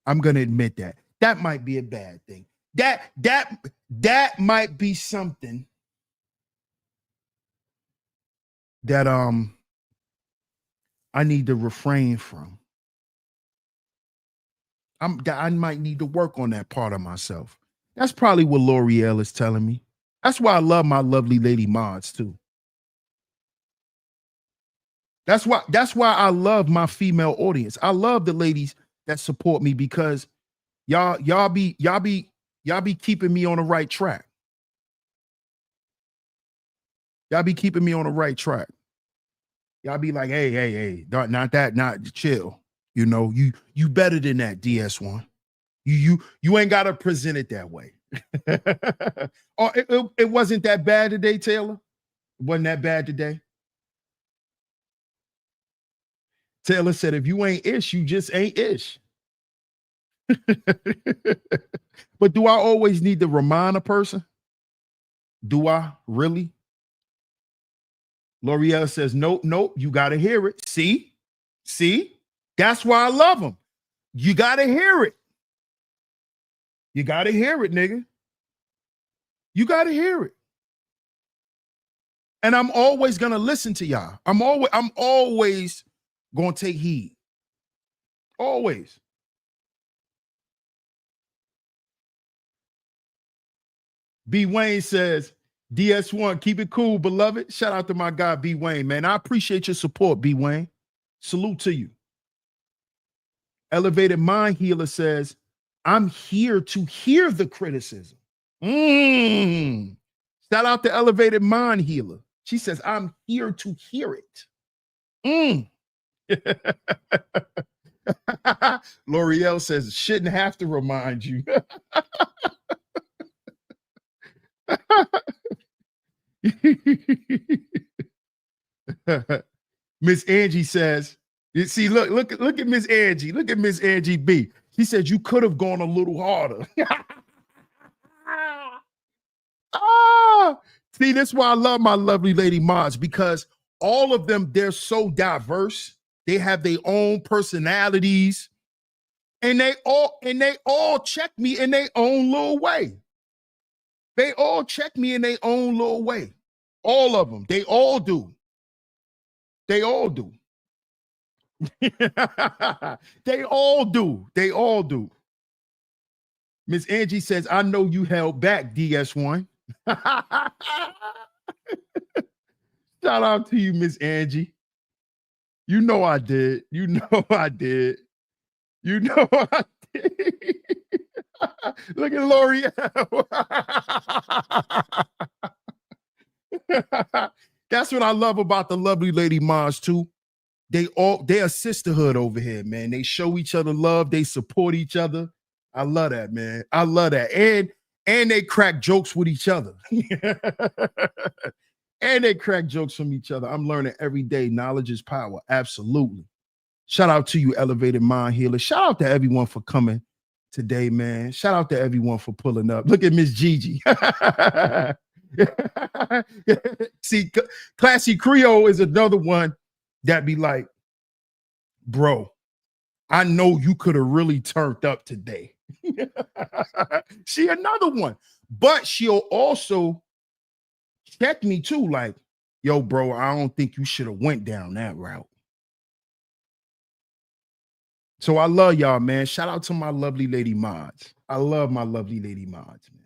I'm going to admit that. That might be a bad thing. That might be something that I need to refrain from. I might need to work on that part of myself. That's probably what L'Oreal is telling me. That's why I love my lovely lady mods too. That's why I love my female audience. I love the ladies that support me because y'all be keeping me on the right track. Y'all be keeping me on the right track. Y'all be like, hey, not chill. You know, you better than that, DS1. You ain't gotta present it that way. Oh, it wasn't that bad today, Taylor. It wasn't that bad today. Taylor said, if you ain't ish, you just ain't ish. But do I always need to remind a person? Do I really? L'Oreal says, nope, you got to hear it. See? That's why I love them. You got to hear it. You got to hear it, nigga. You got to hear it. And I'm always gonna listen to y'all. I'm always gonna take heed. Always. B Wayne says, DS1, keep it cool, beloved. Shout out to my guy, B Wayne, man. I appreciate your support, B Wayne. Salute to you. Elevated Mind Healer says, I'm here to hear the criticism. Shout out to Elevated Mind Healer. She says, I'm here to hear it. L'Oreal says, shouldn't have to remind you. Miss Angie says, you see, look at Miss Angie. Look at Miss Angie B. She said you could have gone a little harder. See, that's why I love my lovely lady mods, because all of them, they're so diverse. They have their own personalities, and they all check me in their own little way. They all check me in their own little way. All of them. They all do. They all do. They all do. They all do. Miss Angie says, I know you held back, DS1. Shout out to you, Miss Angie. You know I did. You know I did. You know I did. Look at L'Oreal. That's what I love about the lovely lady mods too. They're a sisterhood over here, man. They show each other love. They support each other. I love that, man. I love that. And they crack jokes with each other. And they crack jokes from each other. I'm learning every day. Knowledge is power. Absolutely. Shout out to you, Elevated Mind Healer. Shout out to everyone for coming today, man. Shout out to everyone for pulling up. Look at Miss Gigi. See, Classy Creole is another one that be like, bro, I know you could have really turned up today. She another one, but she'll also check me too, like, yo, bro, I don't think you should have went down that route. So I love y'all, man. Shout out to my lovely lady mods. I love my lovely lady mods, man.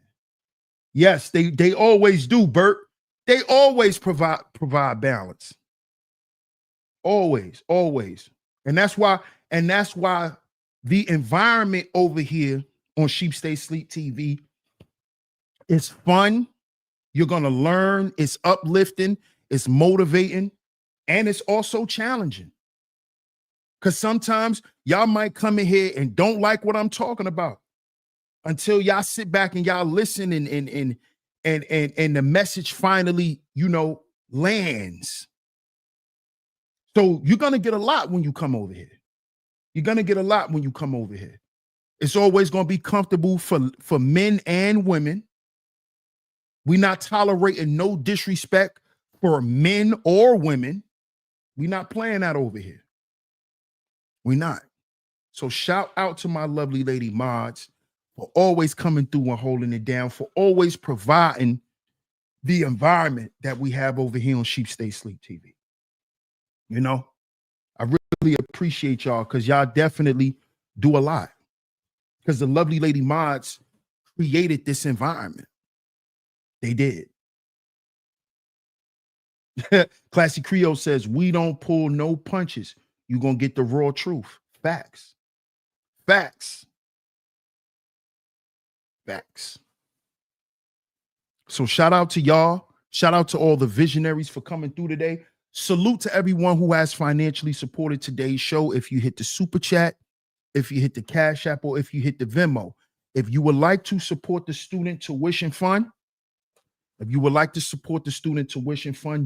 Yes, they always do, Bert. They always provide balance. Always. And that's why the environment over here on Sheep Stay Sleep TV is fun. You're going to learn. It's uplifting. It's motivating. And it's also challenging. Because sometimes y'all might come in here and don't like what I'm talking about until y'all sit back and y'all listen and the message finally, lands. So you're going to get a lot when you come over here. You're going to get a lot when you come over here. It's always going to be comfortable for men and women. We're not tolerating no disrespect for men or women. We're not playing that over here. We're not. So shout out to my lovely lady mods for always coming through and holding it down, for always providing the environment that we have over here on Sheep Stay Sleep TV. I really appreciate y'all because y'all definitely do a lot. Because the lovely lady mods created this environment. They did. Classy Creole says, we don't pull no punches. You're going to get the raw truth. Facts. So shout out to y'all. Shout out to all the visionaries for coming through today. Salute to everyone who has financially supported today's show. If you hit the super chat, if you hit the Cash App, or if you hit the Venmo. If you would like to support the student tuition fund,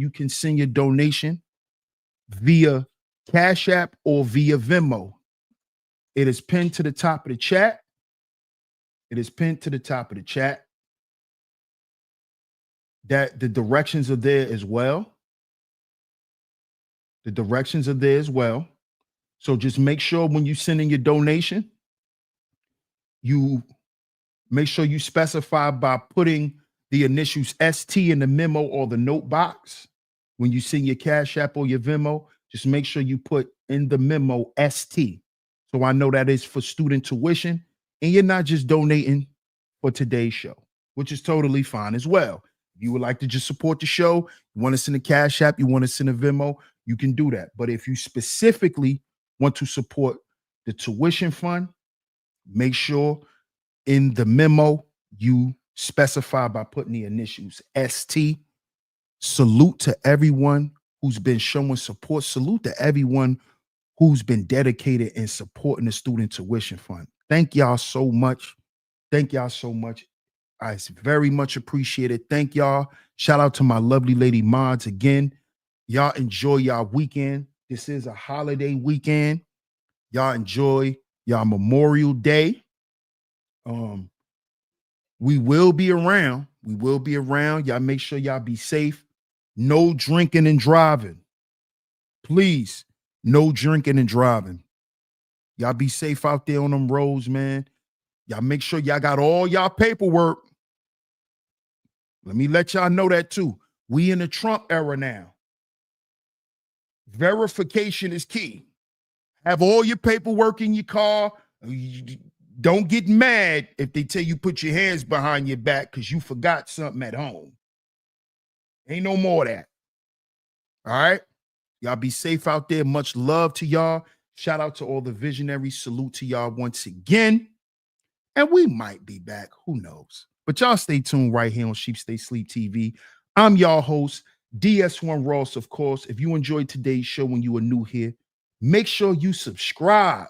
you can send your donation via Cash App or via Venmo. It is pinned to the top of the chat. That the directions are there as well. So just make sure when you send in your donation, you make sure you specify by putting the initials ST in the memo or the note box. when you send your Cash App or your Venmo, just make sure you put in the memo ST. So I know that is for student tuition, and you're not just donating for today's show, which is totally fine as well. If you would like to just support the show, you want to send a Cash App, you want to send a Venmo, you can do that. But if you specifically want to support the tuition fund, make sure in the memo you specify by putting the initials ST. Salute to everyone who's been showing support. Salute to everyone who's been dedicated in supporting the student tuition fund. Thank y'all so much. Thank y'all so much. It's very much appreciated. Thank y'all. Shout out to my lovely lady mods again. Y'all enjoy y'all weekend. This is a holiday weekend. Y'all enjoy y'all Memorial Day. We will be around. We will be around. Y'all make sure y'all be safe. No drinking and driving. Please, no drinking and driving. Y'all be safe out there on them roads, man. Y'all make sure y'all got all y'all paperwork. Let me let y'all know that too. We in the Trump era now. Verification is key. Have all your paperwork in your car. Don't get mad if they tell you put your hands behind your back because you forgot something at home. Ain't no more of that. All right? Y'all be safe out there. Much love to y'all. Shout out to all the visionaries. Salute to y'all once again. And we might be back. Who knows? But y'all stay tuned right here on Sheep Stay Sleep TV. I'm y'all host, DS1 Ross, of course. If you enjoyed today's show when you are new here, make sure you subscribe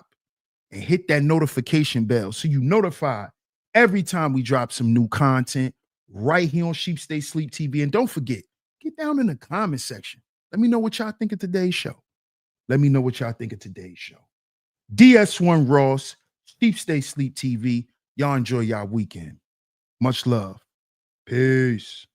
and hit that notification bell so you notified every time we drop some new content right here on Sheep Stay Sleep TV. And don't forget, get down in the comment section. Let me know what y'all think of today's show. Let me know what y'all think of today's show. DS1 Ross, Sheep Stay Sleep TV. Y'all enjoy y'all weekend. Much love. Peace.